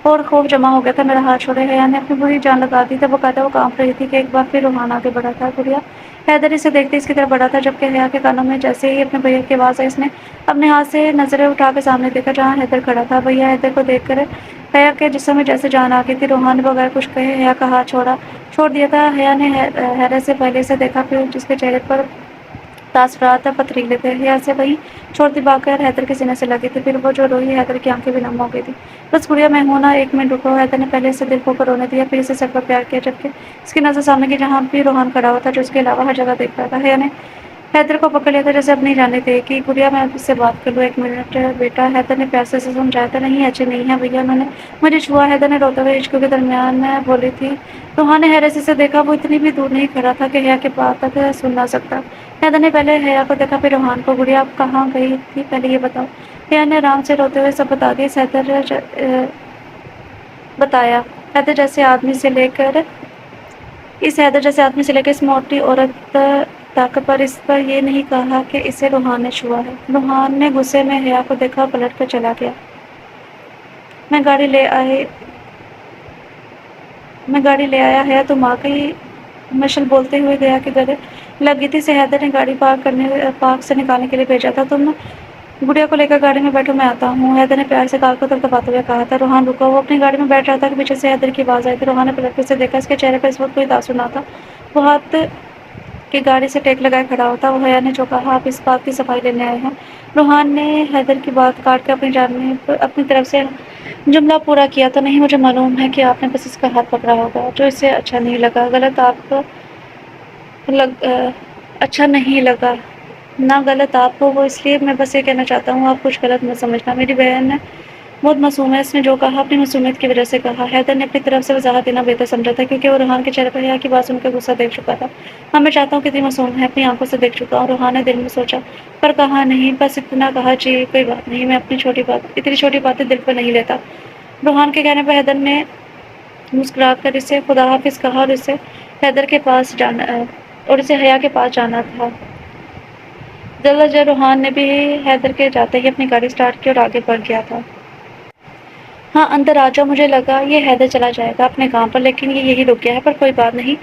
Speaker 1: اور خوف جمع ہو گیا تھا۔ میرا ہاتھ چھوڑے! حیا نے اپنی پوری جان لگا دی تھی۔ وہ کہتا وہ کانپ رہی تھی کہ ایک بار پھر روحان آگے بڑھا تھا۔ گڑیا! حیدر اسے دیکھتے اس کی طرف بڑھا تھا، جبکہ حیا کے کانوں میں جیسے ہی اپنے بھیا کی آواز آئی، اس نے اپنے ہاتھ سے نظریں اٹھا کر سامنے دیکھا جہاں حیدر کھڑا تھا۔ بھیا! حیدر کو دیکھ کر حیا کے جسم میں جیسے جان آ گئی تھی۔ روحان نے بغیر کچھ کہے حیا کا ہاتھ چھوڑ دیا تھا۔ حیا نے حیرت سے پہلے اسے دیکھا، پھر جس کے چہرے پر تاثرات پتھریلے تھے۔ حیا اسے وہیں چھوڑتی بھاگ کر حیدر کے سینے سے لگی تھی، پھر وہ جو روئی، حیدر کی آنکھیں بھی نم ہو گئی تھی۔ بس گڑیا میں ہوں نا، ایک منٹ رکو! حیدر نے پہلے اسے دل کھو کر رونے دیا، پھر اسے سر پر پیار کیا، جبکہ اس کی نظر سامنے کی جہاں بھی روحان کھڑا ہوا تھا، جو اس کے علاوہ ہر جگہ دیکھ رہا تھا۔ حیا نے حیدر کو پکڑ لیا تھا جیسے اب نہیں جانے دے گی۔ گڑیا میں اب اس سے بات کر لوں، ایک منٹ بیٹا! حیدر نے پیار سے سمجھایا تھا۔ نہیں اچھے نہیں ہے بھیا، انہوں نے مجھے چھوا، حیدر نے روتے ہوئے ہچکیوں کے درمیان بولی تھی۔ روحان نے حیرت سے اسے دیکھا، وہ اتنی بھی دور نہیں کھڑا تھا کہ حیا کی بات تک سن نہ سکتا۔ حیدر نے پہلے حیا کو دیکھا، پھر روحان کو۔ گڑیا آپ کہاں گئی تھی پہلے یہ بتاؤ؟ حیا نے آرام سے روتے ہوئے سب بتا دیا۔ بتایا حیدر جیسے آدمی سے لے کر اس موٹی عورت تک، پر اس پر یہ نہیں کہا کہ اسے روحان نے چھوا ہے۔ روحان نے غصے میں حیا کو دیکھا، پلٹ کر چلا گیا۔ میں گاڑی لے آیا۔ حیا تم آ گئی؟ مشل بولتے ہوئے گیا کہ گلے لگی تھی سے حیدر نے گاڑی پارک سے نکالنے کے لیے بھیجا تھا۔ تم گڑیا کو لے کر گاڑی میں بیٹھو، میں آتا ہوں، حیدر نے پیار سے کار کو تھپتھپاتے ہوئے کہا تھا۔ روحان رکا، وہ اپنی گاڑی میں بیٹھ رہا تھا کہ پیچھے سے حیدر کی آواز آئی تھی۔ روحان نے پلٹ کر اسے دیکھا، اس کے چہرے پر اس وقت کوئی تاثر نہ تھا، وہ ہاتھ کی گاڑی سے ٹیک لگائے کھڑا ہوتا۔ وہ حیا نے جو کہا آپ اس بات کی صفائی لینے آئے ہیں؟ روحان نے حیدر کی بات کاٹ کر اپنی طرف سے جملہ پورا کیا تو نہیں، مجھے معلوم ہے کہ آپ نے بس اس کا ہاتھ پکڑا ہوگا جو اسے اچھا نہیں لگا نہ غلط آپ کو، وہ اس لیے میں بس یہ کہنا چاہتا ہوں آپ کچھ غلط مت سمجھنا، میری بہن بہت معصوم ہے، اس نے جو کہا اپنی معصومیت کی وجہ سے کہا۔ حیدر نے اپنی طرف سے وضاحت دینا بہتر سمجھا تھا کیونکہ وہ روحان کے چہرے پر حیا کی بات سن کر غصہ دیکھ چکا تھا۔ ہاں میں چاہتا ہوں کتنی معصوم ہے اپنی آنکھوں سے دیکھ چکا ہوں، روحان نے دل میں سوچا، پر کہا نہیں، بس اتنا کہا جی کوئی بات نہیں، میں اتنی چھوٹی باتیں دل پر نہیں لیتا۔ روحان کے کہنے پر حیدر نے مسکرا کر اسے خدا حافظ کہا اور اسے حیا کے پاس جانا تھا۔ جلد روحان نے بھی حیدر کے جاتے ہی اپنی گاڑی سٹارٹ کی اور آگے بڑھ گیا تھا۔ ہاں اندر آ جاؤ، مجھے لگا یہ حیدر چلا جائے گا اپنے کام پر، لیکن یہ یہی رک گیا ہے، پر کوئی بات نہیں،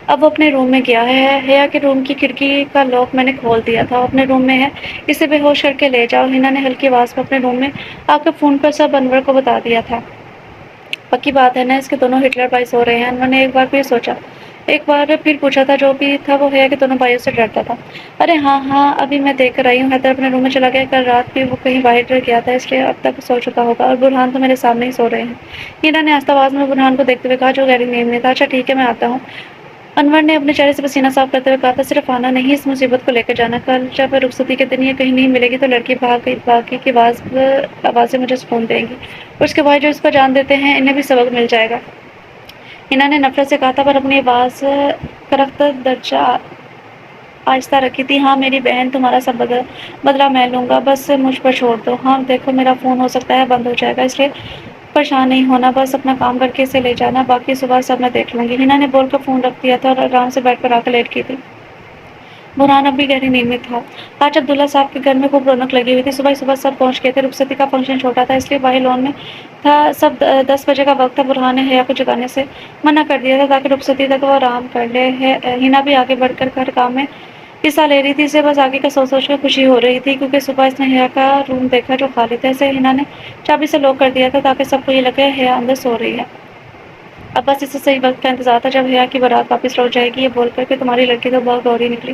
Speaker 1: اب وہ اپنے روم میں گیا ہے۔ حیا کے روم کی کھڑکی کا لاک میں نے کھول دیا تھا، وہ اپنے روم میں ہے، اسے بے ہوش کر کے لے جاؤ۔ ہنا نے ہلکی آواز میں اپنے روم میں آ کر فون پر سب انور کو بتا دیا تھا۔ پکی بات ہے نا، اس کے دونوں ہٹلر بھائی سو رہے ہیں، انور نے ایک بار پھر پوچھا تھا۔ جو بھی تھا وہ حیا کے دونوں بھائیوں سے ڈرتا تھا۔ ارے ہاں ابھی میں دیکھ کر آئی ہوں، حیدر اپنے روم میں چلا گیا، کل رات بھی وہ کہیں باہر گیا تھا، اس لیے اب تک سو چکا ہوگا، اور برہان تو میرے سامنے ہی سو رہے ہیں۔ ہنا نے آہستہ آواز میں برہان کو دیکھتے ہوئے کہا جو گہری نیند میں تھا۔ اچھا ٹھیک ہے میں آتا ہوں، انور نے اپنے چہرے سے پسینہ صاف کرتے ہوئے کہا تھا۔ صرف آنا نہیں، اس مصیبت کو لے کر جانا، کل جب رخصتی کے دن یہ کہیں نہیں ملے گی تو لڑکی بھاگی کی آوازیں مجھے سکون دیں گی، اور اس کے بھائی جو اس پر جان دیتے ہیں انہیں بھی سبق مل جائے گا۔ ہنا نے نفرت سے کہا تھا، پر اپنی آواز کرخت درجہ آہستہ رکھی تھی۔ ہاں میری بہن، تمہارا سب بدلہ میں لوں گا، بس مجھ پر چھوڑ دو۔ ہاں دیکھو میرا فون ہو سکتا ہے بند ہو جائے گا، اس لیے پریشان نہیں ہونا، بس اپنا کام کر کے اسے لے جانا، باقی صبح سب میں دیکھ لوں گی۔ ہنا نے بول کر فون رکھ دیا تھا اور آرام سے بیڈ پر آ کر لیٹ گئی تھی۔ برہان اب بھی گہری نیند میں تھا۔ آج عبداللہ صاحب کے گھر میں خوب رونق لگی ہوئی تھی، صبح سب پہنچ گئے تھے، رخصتی کا فنکشن چھوٹا تھا اس لیے باہر لان میں تھا، سب 10 بجے کا وقت تھا۔ برہان نے حیا کو جگانے سے منع کر دیا تھا تاکہ رخصتی تک وہ آرام کر لے۔ ہنا بھی آگے بڑھ کر ہر کام میں حصہ لے رہی تھی، اسے بس آگے کا سوچ کر خوشی ہو رہی تھی کیونکہ صبح اس نے حیا کا روم دیکھا جو خالی تھا، اسے ہنا نے چابی سے لاک کر دیا تھا تاکہ سب کو یہ لگے حیا اندر سو رہی ہے۔ اب بس اسے صحیح وقت کا انتظار تھا جب حیا کی بارات واپس لوٹ جائے گی، یہ بول کر کہ تمہاری لڑکی تو بہت گوری نکلی۔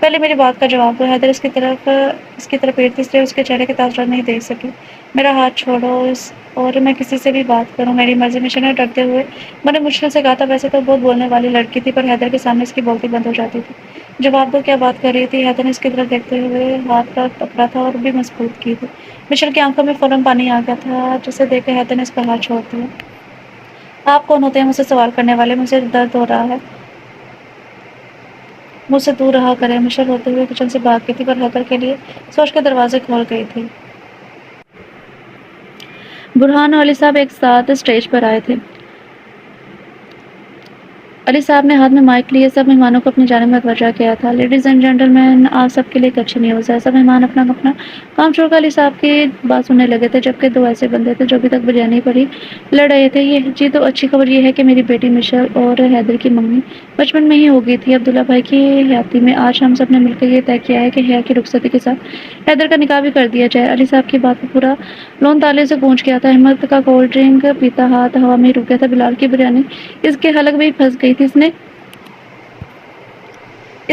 Speaker 1: پہلے میری بات کا جواب دو۔ حیدر اس کی طرف پیٹ اس لیے اس کے چہرے کے تاثرات نہیں دیکھ سکی۔ میرا ہاتھ چھوڑو اور میں کسی سے بھی بات کروں، میری مرضی۔ مشل نے ڈرتے ہوئے بڑے مشکل سے کہا تھا۔ ویسے تو بہت بولنے والی لڑکی تھی، پر حیدر کے سامنے اس کی بولتی بند ہو جاتی تھی۔ جواب دو، کیا بات کر رہی تھی؟ حیدر نے اس کی طرف دیکھتے ہوئے ہاتھ پر پکڑا تھا اور بھی مضبوط کی تھی۔ مشل کی آنکھوں میں فوراً پانی آ گیا تھا، جسے دیکھ کر حیدر نے اس کا ہاتھ چھوڑ دیا۔ آپ کون ہوتے ہیں مجھ سے سوال کرنے والے؟ مجھے درد ہو رہا ہے، مجھ سے دور رہا کریں۔ مشل روتے ہوئے کچن سے بھاگ گئی تھی، پر حیدر کے لیے سوچ کے دروازے کھول گئی تھی۔ برہان اور علی صاحب ایک ساتھ اسٹیج پر آئے تھے۔ علی صاحب نے ہاتھ میں مائک لیے سب مہمانوں کو اپنی جانب متوجہ کیا تھا۔ لیڈیز اینڈ جینٹل مین، آپ سب کے لیے ایک اچھی نیوز ہے۔ سب مہمان اپنا اپنا کام چھوڑ کر علی صاحب کی بات سننے لگے تھے، جبکہ دو ایسے بندے تھے جو ابھی تک بریانی پر ہی لڑ رہے تھے۔ جی تو اچھی خبر یہ ہے کہ میری بیٹی مشل اور حیدر کی منگنی بچپن میں ہی ہو گئی تھی عبداللہ بھائی کی حیاتی میں۔ آج ہم سب نے مل کر یہ طے کیا ہے کہ حیا کی رخصتی کے ساتھ حیدر کا نکاح بھی کر دیا جائے۔ علی صاحب کی بات پر پورا لون تالے سے گونج گیا تھا۔ احمد کا کولڈ ڈرنک پیتا ہاتھ ہوا میں رک گیا تھا۔ بلال کی بریانی اس کے حلق میں ہی پھنس گئی تھی۔ اس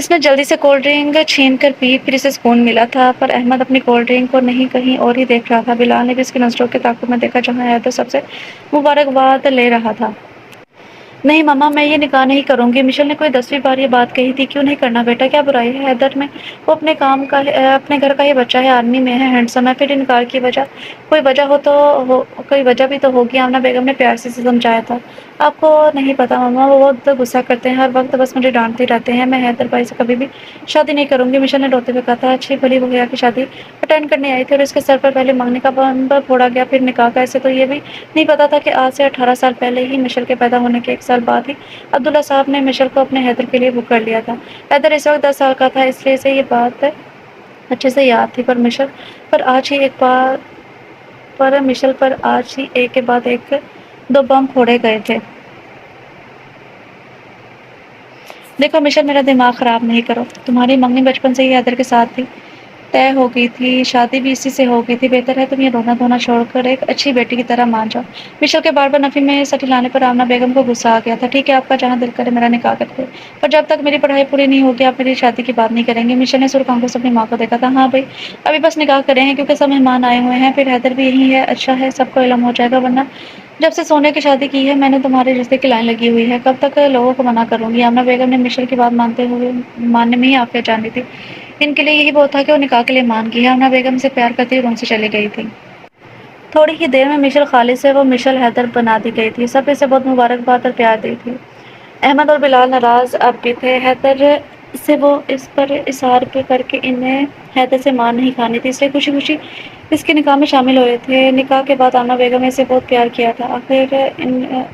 Speaker 1: نے جلدی سے کولڈ ڈرنک چھین کر پی، پھر اسے سکون ملا تھا، پر احمد اپنی کولڈ ڈرنک کو نہیں کہیں اور ہی دیکھ رہا تھا۔ بلال نے بھی اس کی نظروں کے تعاقب میں دیکھا جہاں حیدر سب سے مبارکباد لے رہا تھا۔ نہیں ماما، میں یہ نکاح نہیں کروں گی۔ مشل نے کوئی 10ویں بار یہ بات کہی تھی۔ کیوں نہیں کرنا بیٹا، کیا برائی ہے حیدر میں؟ وہ اپنے گھر کا ہی بچہ ہے، آرمی میں ہے، ہینڈسم ہے۔ پھر انکار کی وجہ کوئی وجہ بھی تو ہوگی۔ آمنہ بیگم نے پیار سے سمجھایا تھا۔ آپ کو نہیں پتا ماما، وہ بہت غصہ کرتے ہیں، ہر وقت بس مجھے ڈانٹتے رہتے ہیں۔ میں حیدر بھائی سے کبھی بھی شادی نہیں کروں گی، مشل نے روتے ہوئے کہا تھا۔ اچھی بھلی وہ حیا کی شادی اٹینڈ کرنے آئی تھی اور اس کے سر پر پہلے منگنی کا بم پھوڑا گیا، پھر نکاح کا۔ اسے تو یہ بھی نہیں پتا تھا کہ آج سے 18 سال پہلے ہی مشل کے پیدا ہونے کے 1 سال بعد ہی عبداللہ صاحب نے مشل کو اپنے حیدر کے لیے بک کر لیا تھا۔ حیدر اس وقت 10 سال کا تھا، اس لیے اسے یہ بات اچھے سے یاد تھی، پر مشل پر آج ہی ایک کے بعد ایک 2 بم پھوڑے گئے تھے۔ دیکھو مشل، میرا دماغ خراب نہیں کرو۔ تمہاری منگنی بچپن سے ہی حیدر کے ساتھ تھی، طے ہو گئی تھی، شادی بھی اسی سے ہو گئی تھی۔ بہتر ہے تم یہ رونا دھونا چھوڑ کر ایک اچھی بیٹی کی طرح مان جاؤ۔ مشل کے بار بار نفی میں سٹلانے پر آمنہ بیگم کو غصہ آ گیا تھا۔ ٹھیک ہے، آپ کا جہاں دل کرے میرا نکاح کر دے، پر جب تک میری پڑھائی پوری نہیں ہوگی آپ میری شادی کی بات نہیں کریں گے۔ مشل نے سرخ آنکھوں سے اپنی ماں کو دیکھا تھا۔ ہاں بھائی، ابھی بس نکاح کریں ہیں کیونکہ سب مہمان آئے ہوئے ہیں، پھر حیدر بھی یہی ہے۔ اچھا ہے، سب کو علم ہو جائے گا، ورنہ جب سے سونیا کی شادی کی ہے میں نے تمہارے رشتے کی لائن لگی ہوئی ہے، کب تک لوگوں کو منع کروں گی؟ آمنہ بیگم نے مشل کی بات ماننے میں ہی عافیت جان لی تھی۔ ان کے لیے یہی بہت تھا کہ وہ نکاح کے لیے مان گئی ہے۔ آمنہ بیگم سے پیار کرتی روم سے چلی گئی تھی۔ تھوڑی ہی دیر میں مشل خالص سے وہ مشل حیدر بنا دی گئی تھی۔ سب اسے بہت مبارکباد اور پیار دی تھی۔ احمد اور بلال ناراض اب بھی تھے حیدر سے، وہ اس پر اصرار کر کے انہیں حیدر سے مار نہیں کھانی تھی، اس لیے خوشی خوشی اس کے نکاح میں شامل ہوئے تھے۔ نکاح کے بعد آمنہ بیگم نے اسے بہت پیار کیا تھا،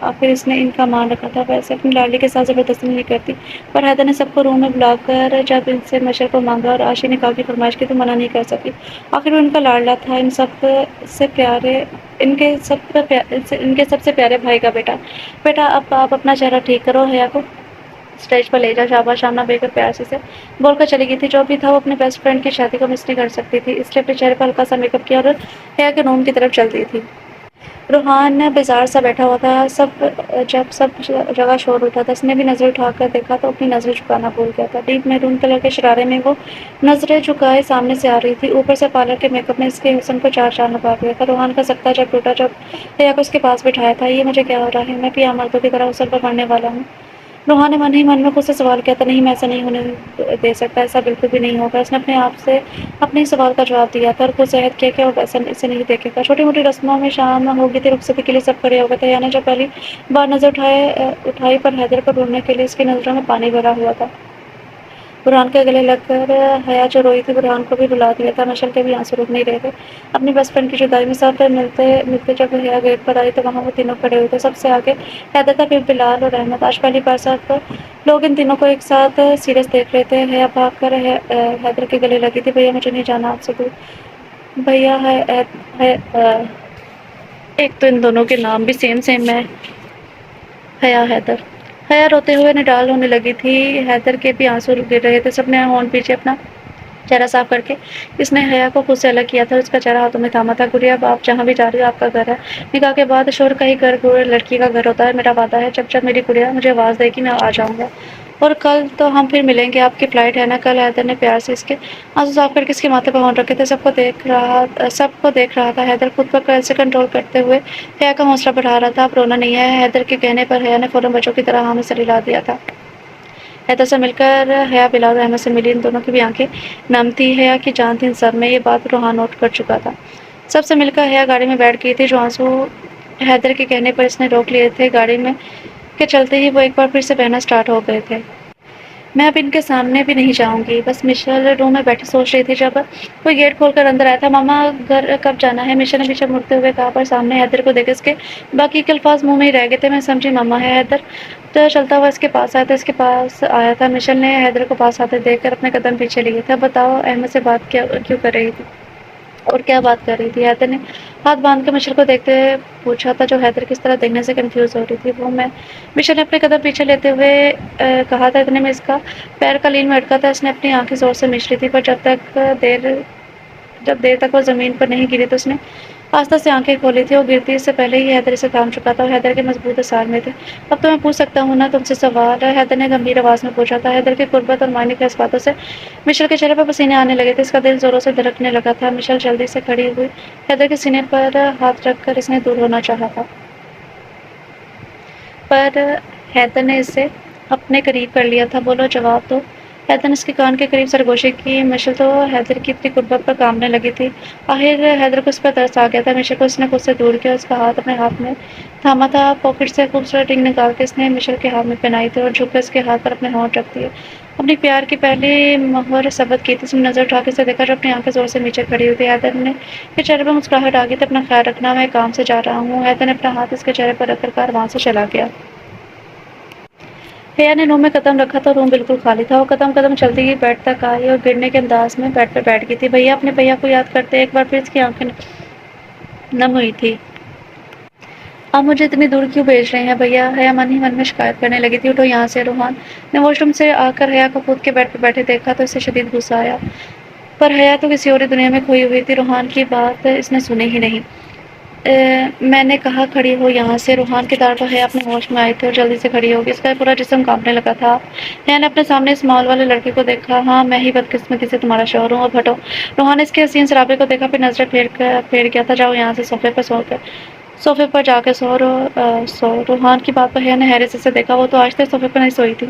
Speaker 1: آخر اس نے ان کا مان رکھا تھا۔ ویسے اپنی لاڈلی کے ساتھ زبردستی نہیں کرتی، پر حیدر نے سب کو روم میں بلا کر جب ان سے مشل کو مانگا اور عاشی نکاح کی فرمائش کی تو منع نہیں کر سکی۔ آخر وہ ان کا لاڈلا تھا، ان کے سب سے پیارے بھائی کا بیٹا۔ بیٹا اب آپ اپنا چہرہ ٹھیک کرو، حیا کو اسٹیج پر لے جا۔ شاباش، آمنہ بیگم پیار سے بول کر چلی گئی تھی۔ جو بھی تھا وہ اپنے بیسٹ فرینڈ کی شادی کو مس نہیں کر سکتی تھی، اس لیے اپنے چہرے پر ہلکا سا میک اپ کیا اور حیا کے روم کی طرف چل دی تھی۔ روحان بیزار سا بیٹھا ہوا تھا۔ جب سب جگہ شور اٹھا تھا، اس نے بھی نظر اٹھا کر دیکھا تو اپنی نظریں جھکانا بھول گیا تھا۔ ڈیپ میرون کلر کے شرارے میں وہ نظریں جھکائے سامنے سے آ رہی تھی، اوپر سے پارلر کے میک اپ نے اس کے حسن کو چار چاند لگا دیا تھا۔ روحان کا سکتہ جب ٹوٹا جب حیا کو اس کے پاس بٹھایا تھا۔ یہ مجھے کیا ہو رہا ہے؟ میں بھی عام مردوں کی طرح غسل پر مرنے والا ہوں۔ روحان نے من ہی من میں خود سے سوال کیا تھا۔ نہیں، میں ایسا نہیں ہونے دے سکتا، ایسا بالکل بھی نہیں ہوگا۔ اس نے اپنے آپ سے اپنے ہی سوال کا جواب دیا تھا اور خود سے عہد کیا کہ وہ ایسا اسے نہیں دیکھے گا۔ چھوٹی موٹی رسموں میں شام ہو گئی تھی، رخصتی کے لیے سب کھڑے ہو گئے تھے۔ حیا نے جب پہلی بار نظر اٹھائی پر حیدر کو ڈھونڈنے کے لیے اس کی نظروں میں پانی بھرا ہوا تھا۔ برہان کے گلے لگ کر حیا جو روئی تھی، برہان کو بھی رلا دیا تھا۔ مشل کے بھی آنسو رک نہیں رہے تھے اپنی بیسٹ فرینڈ کی جدائی میں۔ سب ملتے جب حیا گیٹ پر آئی تو وہاں وہ تینوں کھڑے ہوئے تھے۔ سب سے آگے حیدر تھا، پھر بلال اور احمد۔ آج پہلی بار سب لوگ ان تینوں کو ایک ساتھ سیریس دیکھ رہے تھے۔ حیا بھاگ کر حیدر کے گلے لگی تھی۔ بھیا مجھے نہیں جانا آپ سے دور۔ بھیا ہے ایک تو ان دونوں کے نام بھی سیم ہے، حیا حیدر۔ حیا روتے ہوئے نڈال ہونے لگی تھی، حیدر کے بھی آنسو گر رہے تھے۔ سب نے ہون پیچھے اپنا چہرہ صاف کر کے اس نے حیا کو خود سے الگ کیا تھا اور اس کا چہرہ ہاتھوں میں تھاما تھا۔ گڑیا اب آپ جہاں بھی جا رہی ہو، آپ کا گھر ہے۔ نکاح کے بعد شوہر کا ہی گھر لڑکی کا گھر ہوتا ہے۔ میرا وعدہ ہے جب میری گڑیا مجھے آواز دے گی میں آ جاؤں گا اور کل تو ہم پھر ملیں گے، آپ کی فلائٹ ہے نا کل؟ حیدر نے پیار سے اس کے آنسو صاف کر کے اس کے ماتھے پر ہونٹ رکھے تھے۔ سب کو دیکھ رہا تھا۔ حیدر خود پر سے کنٹرول کرتے ہوئے حیا کا حوصلہ بڑھا رہا تھا۔ اب رونا نہیں ہے۔ حیدر کے کہنے پر حیا نے فوراً بچوں کی طرح ہاں میں سر ہلا دیا تھا۔ حیدر سے مل کر حیا بلال اور احمد سے ملی۔ ان دونوں کی بھی آنکھیں نم تھی۔ حیا کی جان تھی ان سب میں، یہ بات روحان نوٹ کر چکا تھا۔ سب سے مل کر حیا گاڑی میں بیٹھ گئی تھی، جو آنسو حیدر کے کہنے پر اس نے روک لیے تھے۔ گاڑی میں کے چلتے ہی وہ ایک بار پھر سے بہنا سٹارٹ ہو گئے تھے۔ میں اب ان کے سامنے بھی نہیں جاؤں گی، بس مشل روم میں بیٹھی سوچ رہی تھی جب کوئی گیٹ کھول کر اندر آیا تھا۔ ماما گھر کب جانا ہے؟ مشل نے پیچھے مڑتے ہوئے کہا، پر سامنے حیدر کو دیکھ اس کے باقی کے الفاظ منہ میں ہی رہ گئے تھے۔ میں سمجھی ماما ہے۔ حیدر تو چلتا ہوا اس کے پاس آیا تھا۔ مشل نے حیدر کو پاس آتے دیکھ کر اپنے قدم پیچھے لیے تھے۔ اب بتاؤ احمد سے بات کیوں کر رہی تھی؟ اور کیا بات کر رہی تھی؟ حیدر نے ہاتھ باندھ کر مشل کو دیکھتے پوچھا تھا، جو حیدر کس طرح دیکھنے سے کنفیوز ہو رہی تھی۔ وہ میں مشل نے اپنے قدم پیچھے لیتے ہوئے کہا تھا۔ اتنے میں اس کا پیر قالین میں اٹکا تھا۔ اس نے اپنی آنکھیں زور سے مچ لی تھی، پر جب دیر تک وہ زمین پر نہیں گری تو اس نے آہستہ سے آنکھیں کھولی تھی۔ وہ گرتی اس سے پہلے ہی حیدر اسے تھام چکا تھا اور حیدر کے مضبوط اصرار میں تھے۔ اب تو میں پوچھ سکتا ہوں نا تم سے سوال؟ حیدر نے گمبھیر آواز میں پوچھا تھا۔ حیدر کی قربت اور معنی کے اس باتوں سے مشل کے چہرے پر پسینے آنے لگے تھے۔ اس کا دل زوروں سے دھڑکنے لگا تھا۔ مشل جلدی سے کھڑی ہوئی حیدر کے سینے پر ہاتھ رکھ کر اس نے دور ہونا چاہا تھا، پر حیدر نے اسے اپنے قریب کر لیا تھا۔ بولو، جواب دو۔ حیدر نے اس کے کان کے قریب سرگوشی کی۔ مشل تو حیدر کی اتنی قربت پر کانپنے لگی تھی۔ آخر حیدر کو اس پر ترس آ گیا تھا۔ مشل کو اس نے خود سے دور کیا، اس کا ہاتھ اپنے ہاتھ میں تھاما تھا۔ پاکٹ سے خوبصورت رنگ نکال کے اس نے مشل کے ہاتھ میں پہنائی تھی اور جھک کر اس کے ہاتھ پر اپنے ہونٹ رکھ دیے۔ اپنی پیار کی پہلی مہر ثبت کی تھی۔ اس نے نظر اٹھا کے اسے دیکھا، جو اپنی آنکھیں زور سے نیچے کھڑی ہوئی تھی۔ حیدر نے کے چہرے پر مسکراہٹ آ گئی تھی۔ اپنا خیال رکھنا، میں کام سے جا رہا ہوں۔ حیدر نے اپنا ہاتھ اس کے چہرے پر رکھ کر کہا، وہاں سے چلا گیا۔ حیا نے روم میں قدم رکھا تو روم بالکل خالی تھا۔ وہ قدم چلتی ہی بیڈ تک آئی اور گرنے کے انداز میں بیڈ پر بیٹھ گئی تھی۔ بھیا، اپنے بھیا کو یاد کرتے ایک بار پھر اس کی آنکھیں نم ہوئی تھی۔ آپ مجھے اتنی دور کیوں بھیج رہے ہیں بھیا؟ حیا من ہی من میں شکایت کرنے لگی تھی۔ اٹھو یہاں سے۔ روحان نے واش روم سے آ کر حیا کو خود کے بیڈ پر بیٹھے دیکھا تو اسے شدید غصہ آیا، پر حیا تو کسی اور ہی دنیا میں کھوئی ہوئی تھی۔ روحان کی بات اس نے سنی ہی نہیں۔ میں نے کہا کھڑی ہو یہاں سے۔ روحان کے دار پر حیا اپنے ہوش میں آئی تھی اور جلدی سے کھڑی ہوگی۔ اس کا پورا جسم کانپنے لگا تھا۔ حیا نے اپنے سامنے اس مال والے لڑکے کو دیکھا۔ ہاں، میں ہی بدقسمتی سے تمہارا شوہر ہوں، اب ہٹو۔ روحان نے اس کے حسین سراپے کو دیکھا، پھر نظریں پھیر گیا تھا۔ جاؤ یہاں سے، صوفے پر جا کے سو۔ روحان کی بات پر حیا نے حیرت سے اسے دیکھا۔ وہ تو آج تک صوفے پر نہیں سوئی تھی،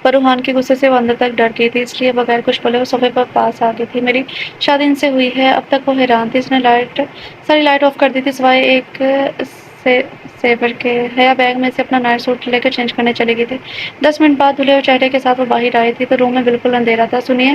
Speaker 1: پر روحان کے غصے سے وہ اندر تک ڈر گئی تھی، اس لیے بغیر کچھ بولے وہ صوفے پر پاس آ گئی تھی۔ میری شادی ان سے ہوئی ہے؟ اب تک وہ حیران تھی۔ اس نے ساری لائٹ آف کر دی تھی سوائے ایک سیور کے۔ حیا بیگ میں سے اپنا نائٹ سوٹ لے کر چینج کرنے چلی گئی تھی۔ 10 منٹ بعد دھلے ہوئے چہرے کے ساتھ وہ باہر آئی تھی تو روم میں بالکل اندھیرا تھا۔ سنیے،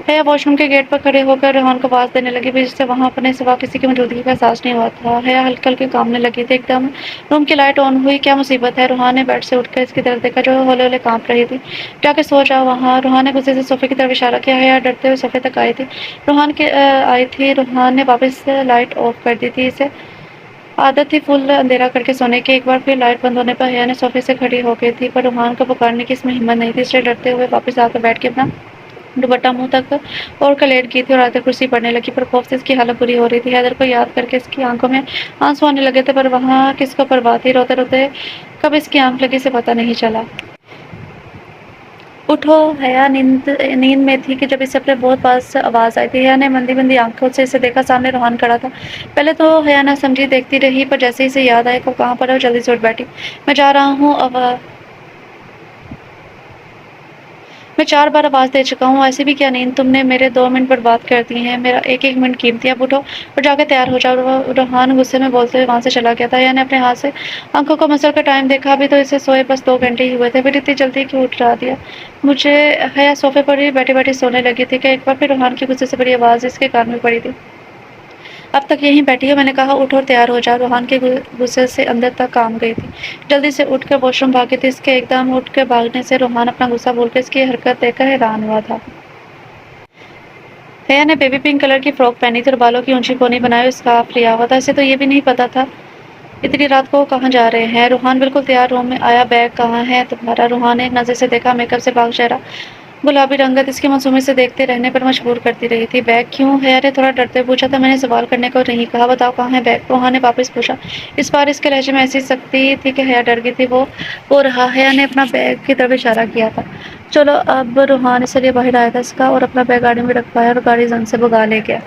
Speaker 1: حیا واش روم کے گیٹ پر کھڑے ہو کر روحان کو آواز دینے لگی، جس سے وہاں اپنے سوا کسی کی موجودگی کا احساس نہیں ہوا تھا۔ حیا ہلکے ہلکے کانپنے لگی تھی۔ ایک دم روم کی لائٹ آن ہوئی۔ کیا مصیبت ہے؟ روحان نے بیڈ سے اٹھ کر اس کی طرف دیکھا، جو ہولے ہولے کانپ رہی تھی۔ جا کے سو جاؤ وہاں۔ روحان نے غصے سے صوفے کی طرف اشارہ کیا۔ حیا ڈرتے ہوئے صوفے تک آئی تھی۔ روحان نے واپس لائٹ آف کر دی تھی۔ اسے عادت تھی فل اندھیرا کر کے سونے کی۔ ایک بار پھر لائٹ بند ہونے پر حیا نے صوفے سے کھڑی ہو گئی تھی، پر روحان کو پکارنے کی اس میں ہمت نہیں تھی، اس لیے ڈرتے ہوئے واپس آ کر بیٹھ کے اپنا دوپٹہ منہ تک اوڑھ کر لیٹ گئی تھی اور آیت کرسی پڑھنے لگی، پر خوف سے اس کی حالت بری ہو رہی تھی۔ حیدر کو یاد کر کے اس کی آنکھوں میں آنسو آنے لگے تھے، پر وہاں کس کو پرواہ تھی؟ روتے روتے کب اس کی آنکھ لگی اسے پتہ نہیں چلا۔ اٹھو۔ حیا نیند میں تھی کہ جب اسے اپنے بہت پاس آواز آئی تھی۔ حیا نے مندی مندی آنکھوں سے اسے دیکھا۔ سامنے روحان کھڑا تھا۔ پہلے تو حیا نہ سمجھی دیکھتی رہی، پر جیسے ہی اسے یاد آیا کہ وہ کہاں پر ہے، وہ جلدی سے اٹھ بیٹھی۔ میں جا رہا ہوں، میں 4 بار آواز دے چکا ہوں، ایسی بھی کیا نیند؟ تم نے میرے 2 منٹ برباد کر دیے ہیں، میرا ایک ایک منٹ قیمتی ہے۔ اب اٹھو اور جا کے تیار ہو جاؤ۔ روحان غصے میں بولتے ہوئے وہاں سے چلا گیا تھا۔ حیا نے اپنے ہاتھ سے آنکھوں کو مسل کر ٹائم دیکھا، ابھی تو اسے سوئے بس 2 گھنٹے ہی ہوئے تھے، پھر اتنی جلدی کیوں اٹھا دیا مجھے؟ حیا صوفے پر ہی بیٹھی بیٹھی سونے لگی تھی کہ ایک بار پھر روحان کی غصے سے بڑی آواز اس کے کان میں پڑی تھی۔ اب تک یہیں بیٹھی ہو؟ میں نے کہا اٹھو اور تیار ہو جاؤ۔ روحان کے غصے سے اندر تک کانپ گئی تھی، جلدی سے اٹھ کر واش روم بھاگی تھی۔ اس کے ایک دم اٹھ کر بھاگنے سے روحان اپنا غصہ بھول کر اس کی حرکت دیکھ کر حیران ہوا تھا۔ حیا نے بیبی پنک کلر کی فراک پہنی تھی اور بالوں کی اونچی پونی بنائے ہوئے اسکارف لیا ہوا تھا۔ اسے تو یہ بھی نہیں پتا تھا اتنی رات کو کہاں جا رہے ہیں۔ روحان بالکل تیار روم میں آیا۔ بیگ کہاں ہے تمہارا؟ روحان نے ایک نظر سے دیکھا، میک اپ سے پاک چہرہ گلابی رنگت اس کے منصوبے سے دیکھتے رہنے پر مجبور کرتی رہی تھی۔ بیگ کیوں؟ حیا نے تھوڑا ڈرتے ہوئے پوچھا تھا۔ میں نے سوال کرنے کو نہیں کہا، بتاؤ کہاں ہے بیگ؟ روحان نے واپس پوچھا۔ اس بار اس کے لہجے میں ایسی سختی تھی کہ حیا ڈر گئی تھی۔ وہ رہا۔ حیا نے اپنا بیگ کی طرف اشارہ کیا تھا۔ چلو اب۔ روحان اس لیے باہر آیا تھا اس کا اور اپنا بیگ گاڑی میں رکھ پایا اور گاڑی زن سے بھگا لے گیا۔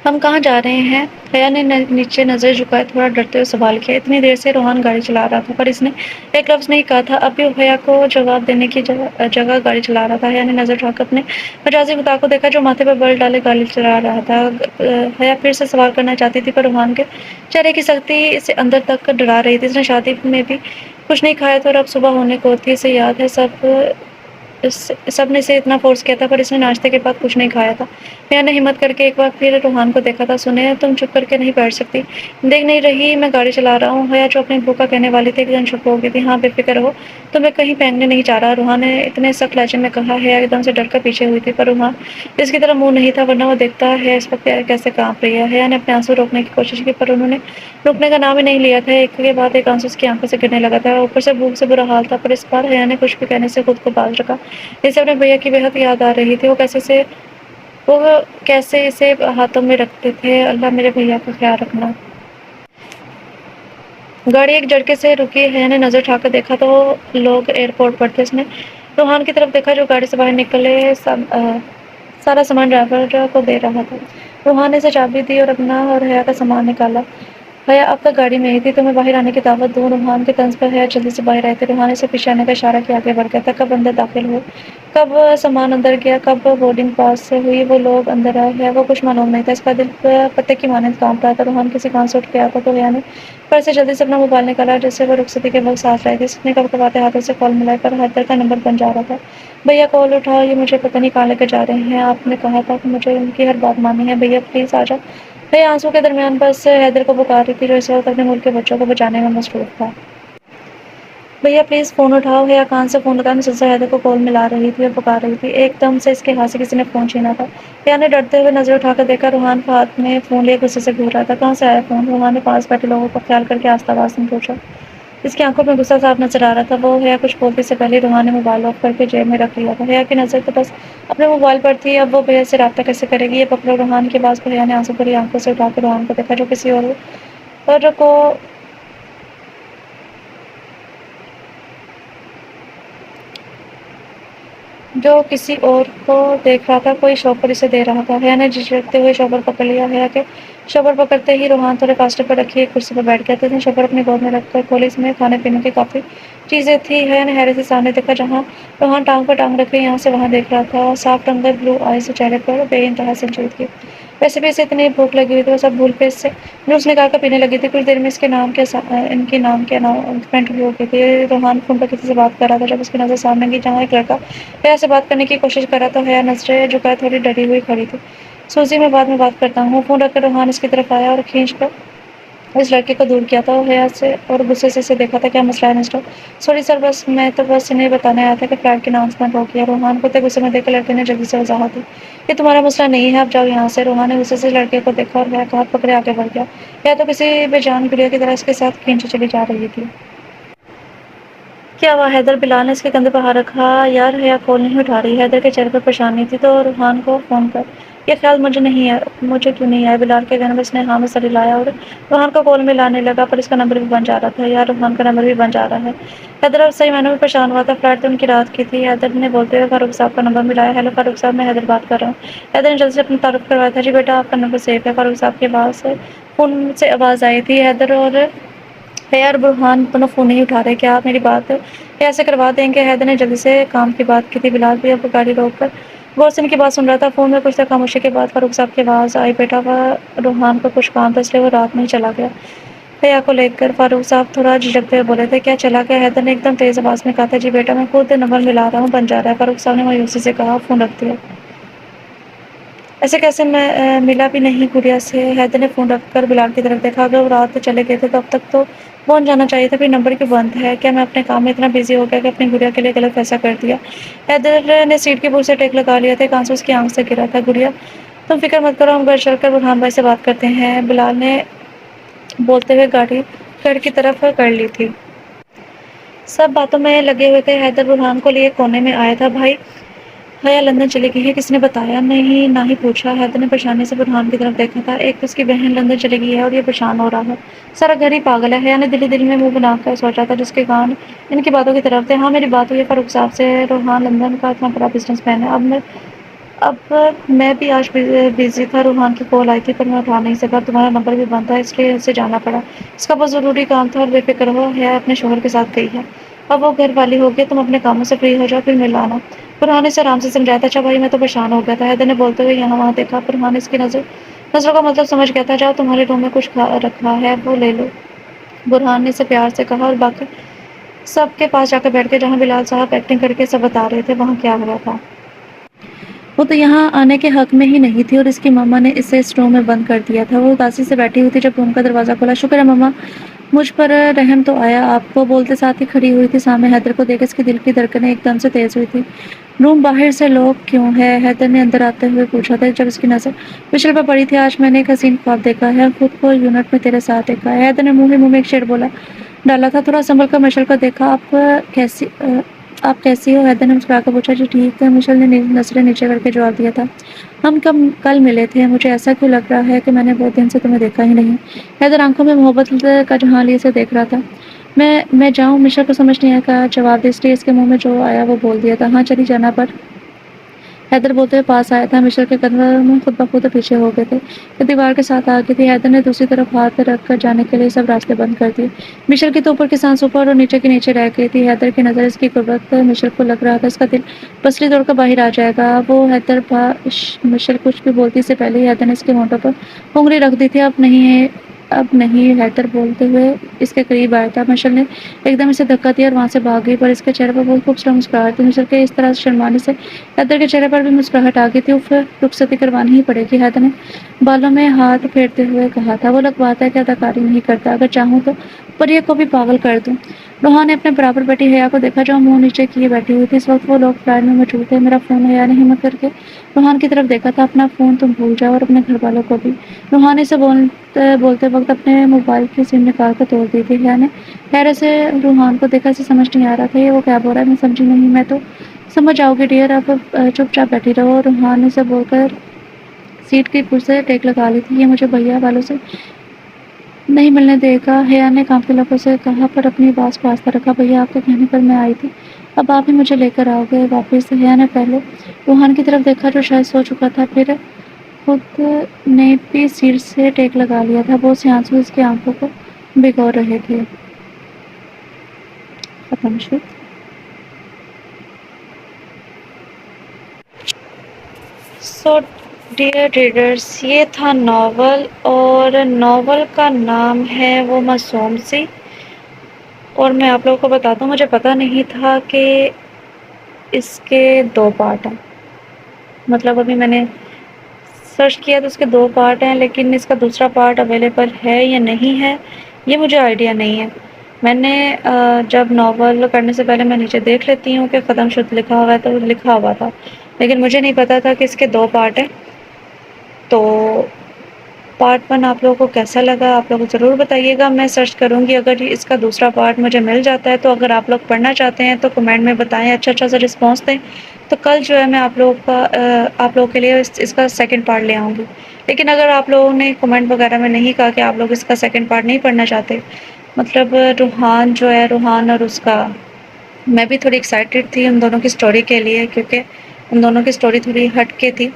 Speaker 1: ہم کہاں جا رہے ہیں؟ حیا نے نیچے نظر جھکائے تھوڑا ڈرتے ہوئے سوال کیا۔ اتنی دیر سے روحان گاڑی چلا رہا تھا پر اس نے ایک لفظ نہیں کہا تھا۔ اب بھی حیا کو جواب دینے کی جگہ گاڑی چلا رہا تھا۔ حیا نے نظر اٹھا کر اپنے مجازی مداح کو دیکھا جو ماتھے پر بل ڈالے گاڑی چلا رہا تھا۔ حیا پھر سے سوال کرنا چاہتی تھی پر روحان کے چہرے کی سختی اسے اندر تک ڈرا رہی تھی۔ اس نے شادی میں بھی کچھ نہیں کھایا تھا اور اب صبح ہونے کو تھی۔ اسے یاد ہے سب نے اسے اتنا فورس کیا تھا پر اس نے ناشتے کے بعد کچھ نہیں کھایا تھا۔ حیا نے ہمت کر کے ایک بار پھر روحان کو دیکھا تھا۔ سنیں، تم چپ کر کے نہیں بیٹھ سکتی؟ دیکھ نہیں رہی میں گاڑی چلا رہا ہوں؟ حیا جو اپنی ابو کا کہنے والی تھی ایک دم چپ ہو گئی تھی۔ ہاں بے فکر رہو، تمہیں کہیں پھینکنے نہیں جا رہا، روحان نے اتنے سخت لہجے میں کہا۔ حیا ایک دم سے ڈر کر پیچھے ہوئی تھی پر روحان اس کی طرف منہ نہیں تھا ورنہ وہ دیکھتا ہے اس وقت کیسے کانپ رہی ہے۔ حیا نے اپنے آنسو روکنے کی کوشش کی پر انہوں نے رکنے کا نام ہی نہیں لیا تھا۔ ایک کے بعد ایک آنسو اس کی آنکھوں سے گرنے لگا تھا۔ اوپر سے بھوک سے برا حال تھا پر اس بار حیا نے کچھ بھی کہنے سے خود کو باز رکھا۔ اسے اپنے بھیا کی بے حد یاد آ رہی تھی۔ وہ کیسے اسے ہاتھوں میں رکھتے تھے۔ اللہ میرے بھیا کا خیال رکھنا۔ گاڑی ایک جھٹکے سے رکی۔ حیا نے نظر اٹھا کر دیکھا تو وہ لوگ ایئرپورٹ پر تھے۔ اس نے روحان کی طرف دیکھا جو گاڑی سے باہر نکلے سارا سامان ڈرائیور کو دے رہا تھا۔ روحان نے اسے چابی دی اور اپنا اور حیا کا سامان نکالا۔ حیا اب تک گاڑی میں ہی تھی، تمہیں باہر آنے کی دعوت دوں؟ روحان کے طنز پر حیا جلدی سے باہر آئی تھی۔ روحان اسے پیچھے آنے کا اشارہ کیا آگے بڑھ گیا تھا۔ کب اندر داخل ہوئے، کب سامان اندر گیا، کب بورڈنگ پاس ہوئی، وہ لوگ اندر آئے، حیا کو کچھ معلوم نہیں تھا۔ اس کا دل پتے کی مانند کانپ رہا تھا۔ روحان کسی کان سے اٹھ کے آتا تو حیا نے پرس سے جلدی سے اپنا موبائل نکالا جیسے وہ رخصتی کے وقت ساتھ رہی تھی۔ اس نے کپکپاتے ہاتھوں سے کال ملائی پر حیدر کا نمبر بن جا رہا تھا۔ بھیا کال اٹھاؤ، یہ مجھے پتہ نہیں کہاں لے کے جا رہے ہیں، آپ نے کہا تھا کہ مجھے ان کی ہر بات ماننی ہے، بھیا پلیز آ جاؤ۔ حیا آنسو کے درمیان بس حیدر کو پکار رہی تھی جو اس وقت اپنے ملک کے بچوں کو بچانے میں مصروف تھا۔ بھیا پلیز فون اٹھاؤ۔ حیا کان سے فون اٹھائے مسلسل حیدر کو کال ملا رہی تھی اور پکار رہی تھی۔ ایک دم سے اس کے ہاتھ سے کسی نے فون چھینا تھا۔ حیا نے ڈرتے ہوئے نظر اٹھا کر دیکھا، روحان کا ہاتھ میں فون لیے غصے سے گھور رہا تھا۔ کہاں سے آیا فون؟ روحان نے پاس بیٹھے لوگوں کا خیال کر کے آہستہ آواز میں پوچھا۔ اس کی آنکھوں میں غصہ صاف نظر آ رہا تھا۔ وہ حیا کچھ بولنے سے پہلے روحان نے موبائل آف کر کے جیب میں رکھ لیا تھا۔ حیا کی نظر تو بس اپنے موبائل پر تھی، اب وہ بھیا سے رابطہ کیسے کرے گی؟ یہ پکڑو روحان کی آواز پر حیا نے آنسو بھری آنکھوں سے اٹھا کر روحان کو دیکھا جو کسی اور کو دیکھ رہا تھا، کوئی شوہر اسے دے رہا تھا۔ حیا نے جھجکتے ہوئے شوہر پکڑ لیا۔ حیا کے شوہر پکڑتے ہی روحان تھوڑے فاصلے پر رکھی ایک کرسی پر بیٹھ گیا تھا۔ اس نے شوہر اپنی گود میں رکھ کر کھولی، اس میں کھانے پینے کی کافی چیزیں تھیں۔ حیا نے حیرت سے سامنے دیکھا جہاں روحان ٹانگ پر ٹانگ رکھے یہاں سے وہاں دیکھ رہا تھا، صاف رنگت بلو آئیز، چہرے پر بے انتہا سنجیدگی۔ ویسے بھی اسے اتنی بھوک لگی ہوئی تھی، وہ سب بھول کے اس سے جوس نکال کر پینے لگی تھی۔ کچھ دیر میں ان کے نام کے اناؤنسمنٹ بھی ہو گئی تھی۔ روحان فون پر کسی سے بات کر رہا تھا جب اس کی نظر سامنے گئی جہاں ایک لڑکا حیا سے بات کرنے کی کوشش کر رہا تھا۔ حیا نظریں جھکائے تھوڑی ڈری ہوئی کھڑی تھی۔ سوزی میں بعد میں بات کرتا ہوں۔ فون رکھ کر روحان اس کی طرف آیا اور کھینچ کر اس لڑکے کو دور کیا تھا۔ وہ حیا سے اور غصے سے اسے دیکھا تھا۔ کیا مسئلہ ہے مسٹر؟ سوری سر، میں تو بس انہیں بتانے آیا تھا کہ فلائٹ کی اناؤنسمنٹ ہو گئی ہے۔ روحان کو غصے میں دیکھ کر لڑکے نے جلدی سے وضاحت دی۔ یہ تمہارا مسئلہ نہیں ہے، اب جاؤ یہاں سے۔ روحان نے غصے سے لڑکے کو دیکھا اور حیا کا ہاتھ پکڑے آگے بڑھ گیا۔ حیا تو کسی بے جان گڑیا کی طرح اس کے ساتھ کھینچی چلی جا رہی تھی۔ کیا ہوا حیدر؟ بلال نے اس کے کندھے پر ہاتھ رکھا۔ یار حیا کال نہیں اٹھا رہی۔ حیدر کے چہرے پر پریشانی تھی۔ تو روحان کو فون کر۔ یہ خیال مجھے کیوں نہیں آیا؟ بلال کے کہنے پر اس نے ہاں میں سر ہلایا اور روحان کو کال میں لانے لگا پر اس کا نمبر بھی بن جا رہا تھا۔ یار روحان کا نمبر بھی بن جا رہا ہے۔ حیدر اب صحیح معنوں میں پریشان ہوا تھا۔ فلائٹ تو ان کی رات کی تھی۔ حیدر نے بولتے ہوئے فاروق صاحب کا نمبر ملایا۔ ہیلو فاروق صاحب، میں حیدر بات کر رہا ہوں۔ حیدر نے جلدی سے اپنا تعارف کروایا تھا۔ جی بیٹا، آپ کا نمبر سیو ہے۔ فاروق صاحب کی آواز سے فون سے آواز آئی تھی۔ حیدر اور حیا اور روحان دونوں فون نہیں اٹھا رہے۔ کیا آپ میری بات حیا سے کروا دیں گے؟ حیدر نے جلدی سے کام کی بات کی تھی۔ بلال بھی اب گاڑی روک کر غور سے ان کی بات سن رہا تھا۔ فون میں کچھ دیر خاموشی کے بعد فاروق صاحب کی آواز آئی، بیٹا روحان کو کچھ کام تھا اس لیے وہ رات میں ہی چلا گیا۔ حیا کو لے کر فاروق صاحب تھوڑا جھجکتے ہوئے بولے تھے، کیا چلا گیا؟ حیدر نے ایک دم تیز آواز میں کہا تھا، جی بیٹا میں خود نمبر ملا رہا ہوں، بن جا رہا ہے۔ فاروق صاحب نے مایوسی سے کہا، فون رکھ دیا؟ ایسے کیسے ملا بھی نہیں گڑیا سے؟ حیدر نے فون رکھ کر بلال کی طرف دیکھا۔ اگر وہ رات چلے گئے تھے تو اب تک تو پہنچ جانا چاہیے تھا، پھر نمبر کیوں بند ہے؟ کیا میں اپنے کام میں اتنا بزی ہو گیا کہ اپنی گڑیا کے لیے غلط فیصلہ کر دیا؟ حیدر نے سیٹ کے بل سے ٹیک لگا لیا تھا، ایک آنسو اس کی آنکھ سے گرا تھا۔ گڑیا تم فکر مت کرو، ہم گھر چل کر برہان بھائی سے بات کرتے ہیں، بلال نے بولتے ہوئے گاڑی گھر کی طرف کر لی تھی۔ سب باتوں میں لگے ہوئے تھے۔ حیدر برہان کو لیے کونے میں آیا تھا۔ بھائی حیا لندن چلی گئی ہے، کسی نے بتایا نہیں؟ نہ ہی پوچھا۔ حیدر نے پریشانی سے برہان کی طرف دیکھا تھا۔ ایک تو اس کی بہن لندن چلی گئی ہے اور یہ پریشان ہو رہا ہے، سارا گھر ہی پاگل ہے۔ حیا نے دل میں منہ بنا کر سوچا تھا، جس کے کان ان کی باتوں کی طرف تھے۔ ہاں میری بات ہوئی ہے فاروق صاحب سے، روحان لندن کا اتنا بڑا بزنس مین ہے۔ اب میں بھی آج بزی تھا، روحان کی کال آئی تھی پر میں اٹھا نہیں سکا، تمہارا نمبر بھی بند تھا اس لیے اسے جانا پڑا۔ اس کا بہت ضروری کام تھا اور بے فکر ہو، حیا اپنے شوہر کے ساتھ گئی ہے، اب وہ گھر والی ہوگی، تم اپنے کاموں سے فری ہو جاؤ پھر مل آنا۔ برہان نے اسے آرام سے سمجھایا تھا۔ اچھا بھائی میں تو پریشان ہو گیا تھا، حیدر نے بولتے ہوئے یہاں وہاں دیکھا۔ برہان اس کی نظروں کا مطلب سمجھ گیا تھا۔ جاؤ تمہارے روم میں کچھ رکھا ہے وہ لے لو، برہان نے اسے پیار سے کہا، اور باقی سب کے پاس جا کر بیٹھ گئے۔ جہاں بلال صاحب ایکٹنگ کر کے سب بتا رہے تھے وہاں کیا ہوا تھا، وہ تو یہاں آنے کے حق میں ہی نہیں تھی اور اس کی ماما نے اسے اس روم میں بند کر دیا تھا۔ وہ اداسی سے بیٹھی ہوئی تھی جب روم کا دروازہ کھلا۔ شکر ہے ماما، مجھ پر رحم تو آیا آپ کو، بولتے ساتھ ہی کھڑی ہوئی تھی سامنے حیدر کو دیکھ۔ اس کے دل کی دھڑکنیں ایک دم سے تیز ہوئی تھی۔ روم باہر سے لوگ کیوں ہے؟ حیدر نے اندر آتے ہوئے پوچھا تھا جب اس کی نظر مشل پر پڑی تھی۔ آج میں نے ایک حسین خواب دیکھا ہے، خود کو یونٹ میں تیرے ساتھ دیکھا ہے۔ حیدر نے منہ ہی منہ میں ایک شعر بولا ڈالا تھا۔ تھوڑا سنبھل کر مشل کو دیکھا۔ آپ کیسی ہو؟ حیدر نے مسکرا کر پوچھا۔ جی ٹھیک ہے، مشل نے نظریں نیچے کر کے جواب دیا تھا۔ ہم کل ملے تھے، مجھے ایسا کیوں لگ رہا ہے کہ میں نے بہت دن سے تمہیں دیکھا ہی نہیں۔ حیدر آنکھوں میں محبت کا جہاں لیے سے دیکھ رہا تھا۔ میں جاؤں؟ مشل کو سمجھ نہیں آیا کیا جواب دے، اس لیے اس کے منہ میں جو آیا وہ بول دیا تھا۔ ہاں چلی جانا۔ پر حیدر بولتے ہوئے پاس آیا تھا۔ مشل کے قدم خود بخود پیچھے ہو گئے تھے، یہ دیوار کے ساتھ آ گئی تھی۔ حیدر نے دوسری طرف ہاتھ رکھ کر جانے کے لیے سب راستے بند کر دیے۔ مشل کی تو اوپر کی سانس اوپر اور نیچے کی نیچے رہ گئی تھی۔ حیدر کی نظر، اس کی قربت، مشل کو لگ رہا تھا اس کا دل پسلی توڑ کر باہر آ جائے گا۔ وہ حیدر مشل کچھ بھی بولتی سے پہلے ہی حیدر نے اس کے ہونٹوں پر انگلی رکھ دی تھی۔ اب نہیں حیدر بولتے ہوئے اس کے قریب آیا تھا۔ مشل نے ایک دم اسے دھکا دیا اور وہاں سے بھاگ گئی، پر اس کے چہرے پر بہت خوبصورت مسکراہٹ تھی۔ مشل کے اس طرح شرمانے سے حیدر کے چہرے پر بھی مسکراہٹ آ گئی تھی۔ رخصتی کروانی ہی پڑے گی، حیدر نے بالوں میں ہاتھ پھیرتے ہوئے کہا تھا۔ وہ لوگ بات ہے کہ اداکاری نہیں کرتا، اگر چاہوں تو پریہ کو بھی پاگل کر دوں۔ روحان نے اپنے برابر بیٹھی حیا کو دیکھا جو منہ نیچے کیے بیٹھی ہوئی تھی۔ اس وقت وہ لوگ فلیٹ میں موجود تھے۔ میرا فون؟ حیا نے ہمت کر کے روحان کی طرف دیکھا تھا۔ اپنا فون تم بھول جاؤ اور اپنے گھر والوں کو بھی۔ روحان نے اسے بولتے وقت اپنے موبائل کی سم نکال کر توڑ دی تھی۔ حیا نے حیرت سے روحان کو دیکھا، اسے سمجھ نہیں آ رہا تھا یہ وہ کیا بول رہا ہے۔ میں سمجھی نہیں۔ میں تو سمجھ آؤ گی ڈیئر، اب چپ چاپ بیٹھی رہو۔ روحان نے اسے بول کر سیٹ کی پشت سے ٹیک لگا لی تھی۔ یہ مجھے بھیا والوں سے نہیں ملنے دے گا، حیا نے کانپتے لبوں سے کہا، پر اپنی آواز کو آہستہ رکھا۔ بھیا آپ کے کہنے پر میں آئی تھی، اب آپ ہی مجھے لے کر آؤ گے واپس؟ حیا نے پہلے روحان کی طرف دیکھا جو شاید سو چکا تھا، پھر خود نے بھی سیٹ سے ٹیک لگا لیا تھا۔ بہت سے آنسو اس کی آنکھوں کو بھگو رہے تھے۔ ختم شد۔ سو ڈیئر ریڈرز، یہ تھا ناول، اور ناول کا نام ہے وہ معصوم سی۔ اور میں آپ لوگوں کو بتا دوں، مجھے پتہ نہیں تھا کہ اس کے 2 پارٹ ہیں، مطلب ابھی میں نے سرچ کیا تو اس کے 2 پارٹ ہیں، لیکن اس کا دوسرا پارٹ اویلیبل ہے یا نہیں ہے یہ مجھے آئیڈیا نہیں ہے۔ میں نے جب ناول کرنے سے پہلے میں نیچے دیکھ لیتی ہوں کہ ختم شد لکھا ہوا ہے تو لکھا ہوا تھا، لیکن مجھے نہیں پتا تھا کہ اس کے 2 پارٹ ہیں۔ تو پارٹ 1 آپ لوگوں کو کیسا لگا آپ لوگ ضرور بتائیے گا۔ میں سرچ کروں گی، اگر اس کا دوسرا پارٹ مجھے مل جاتا ہے تو اگر آپ لوگ پڑھنا چاہتے ہیں تو کمنٹ میں بتائیں، اچھا سا رسپانس دیں، تو کل جو ہے میں آپ لوگوں کے لیے اس کا 2nd پارٹ لے آؤں گی۔ لیکن اگر آپ لوگوں نے کمنٹ وغیرہ میں نہیں کہا کہ آپ لوگ اس کا 2nd پارٹ نہیں پڑھنا چاہتے، مطلب روحان اور اس کا، میں بھی تھوڑی ایکسائٹیڈ تھی ان دونوں کی سٹوری کے لیے، کیونکہ ان دونوں کی سٹوری تھوڑی ہٹ کے تھی،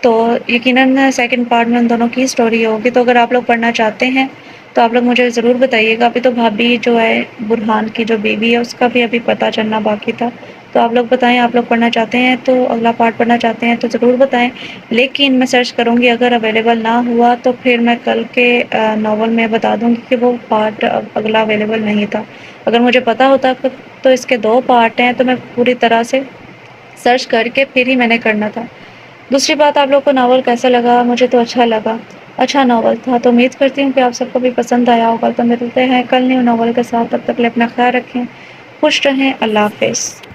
Speaker 1: تو یقیناً 2nd پارٹ میں ان دونوں کی سٹوری ہوگی۔ تو اگر آپ لوگ پڑھنا چاہتے ہیں تو آپ لوگ مجھے ضرور بتائیے گا۔ ابھی تو بھابھی جو ہے برہان کی جو بیوی ہے اس کا بھی ابھی پتہ چلنا باقی تھا، تو آپ لوگ بتائیں، آپ لوگ پڑھنا چاہتے ہیں تو اگلا پارٹ پڑھنا چاہتے ہیں تو ضرور بتائیں۔ لیکن میں سرچ کروں گی، اگر اویلیبل نہ ہوا تو پھر میں کل کے ناول میں بتا دوں گی کہ وہ پارٹ اگلا اویلیبل نہیں تھا۔ اگر مجھے پتہ ہوتا تو اس کے 2 پارٹ ہیں تو میں پوری طرح سے سرچ کر کے پھر ہی میں نے کرنا تھا۔ دوسری بات، آپ لوگ کو ناول کیسا لگا؟ مجھے تو اچھا لگا، اچھا ناول تھا، تو امید کرتی ہوں کہ آپ سب کو بھی پسند آیا ہوگا۔ تو ملتے ہیں کل نیو ناول کے ساتھ، تب تک کے لیے اپنا خیال رکھیں، خوش رہیں، اللہ حافظ۔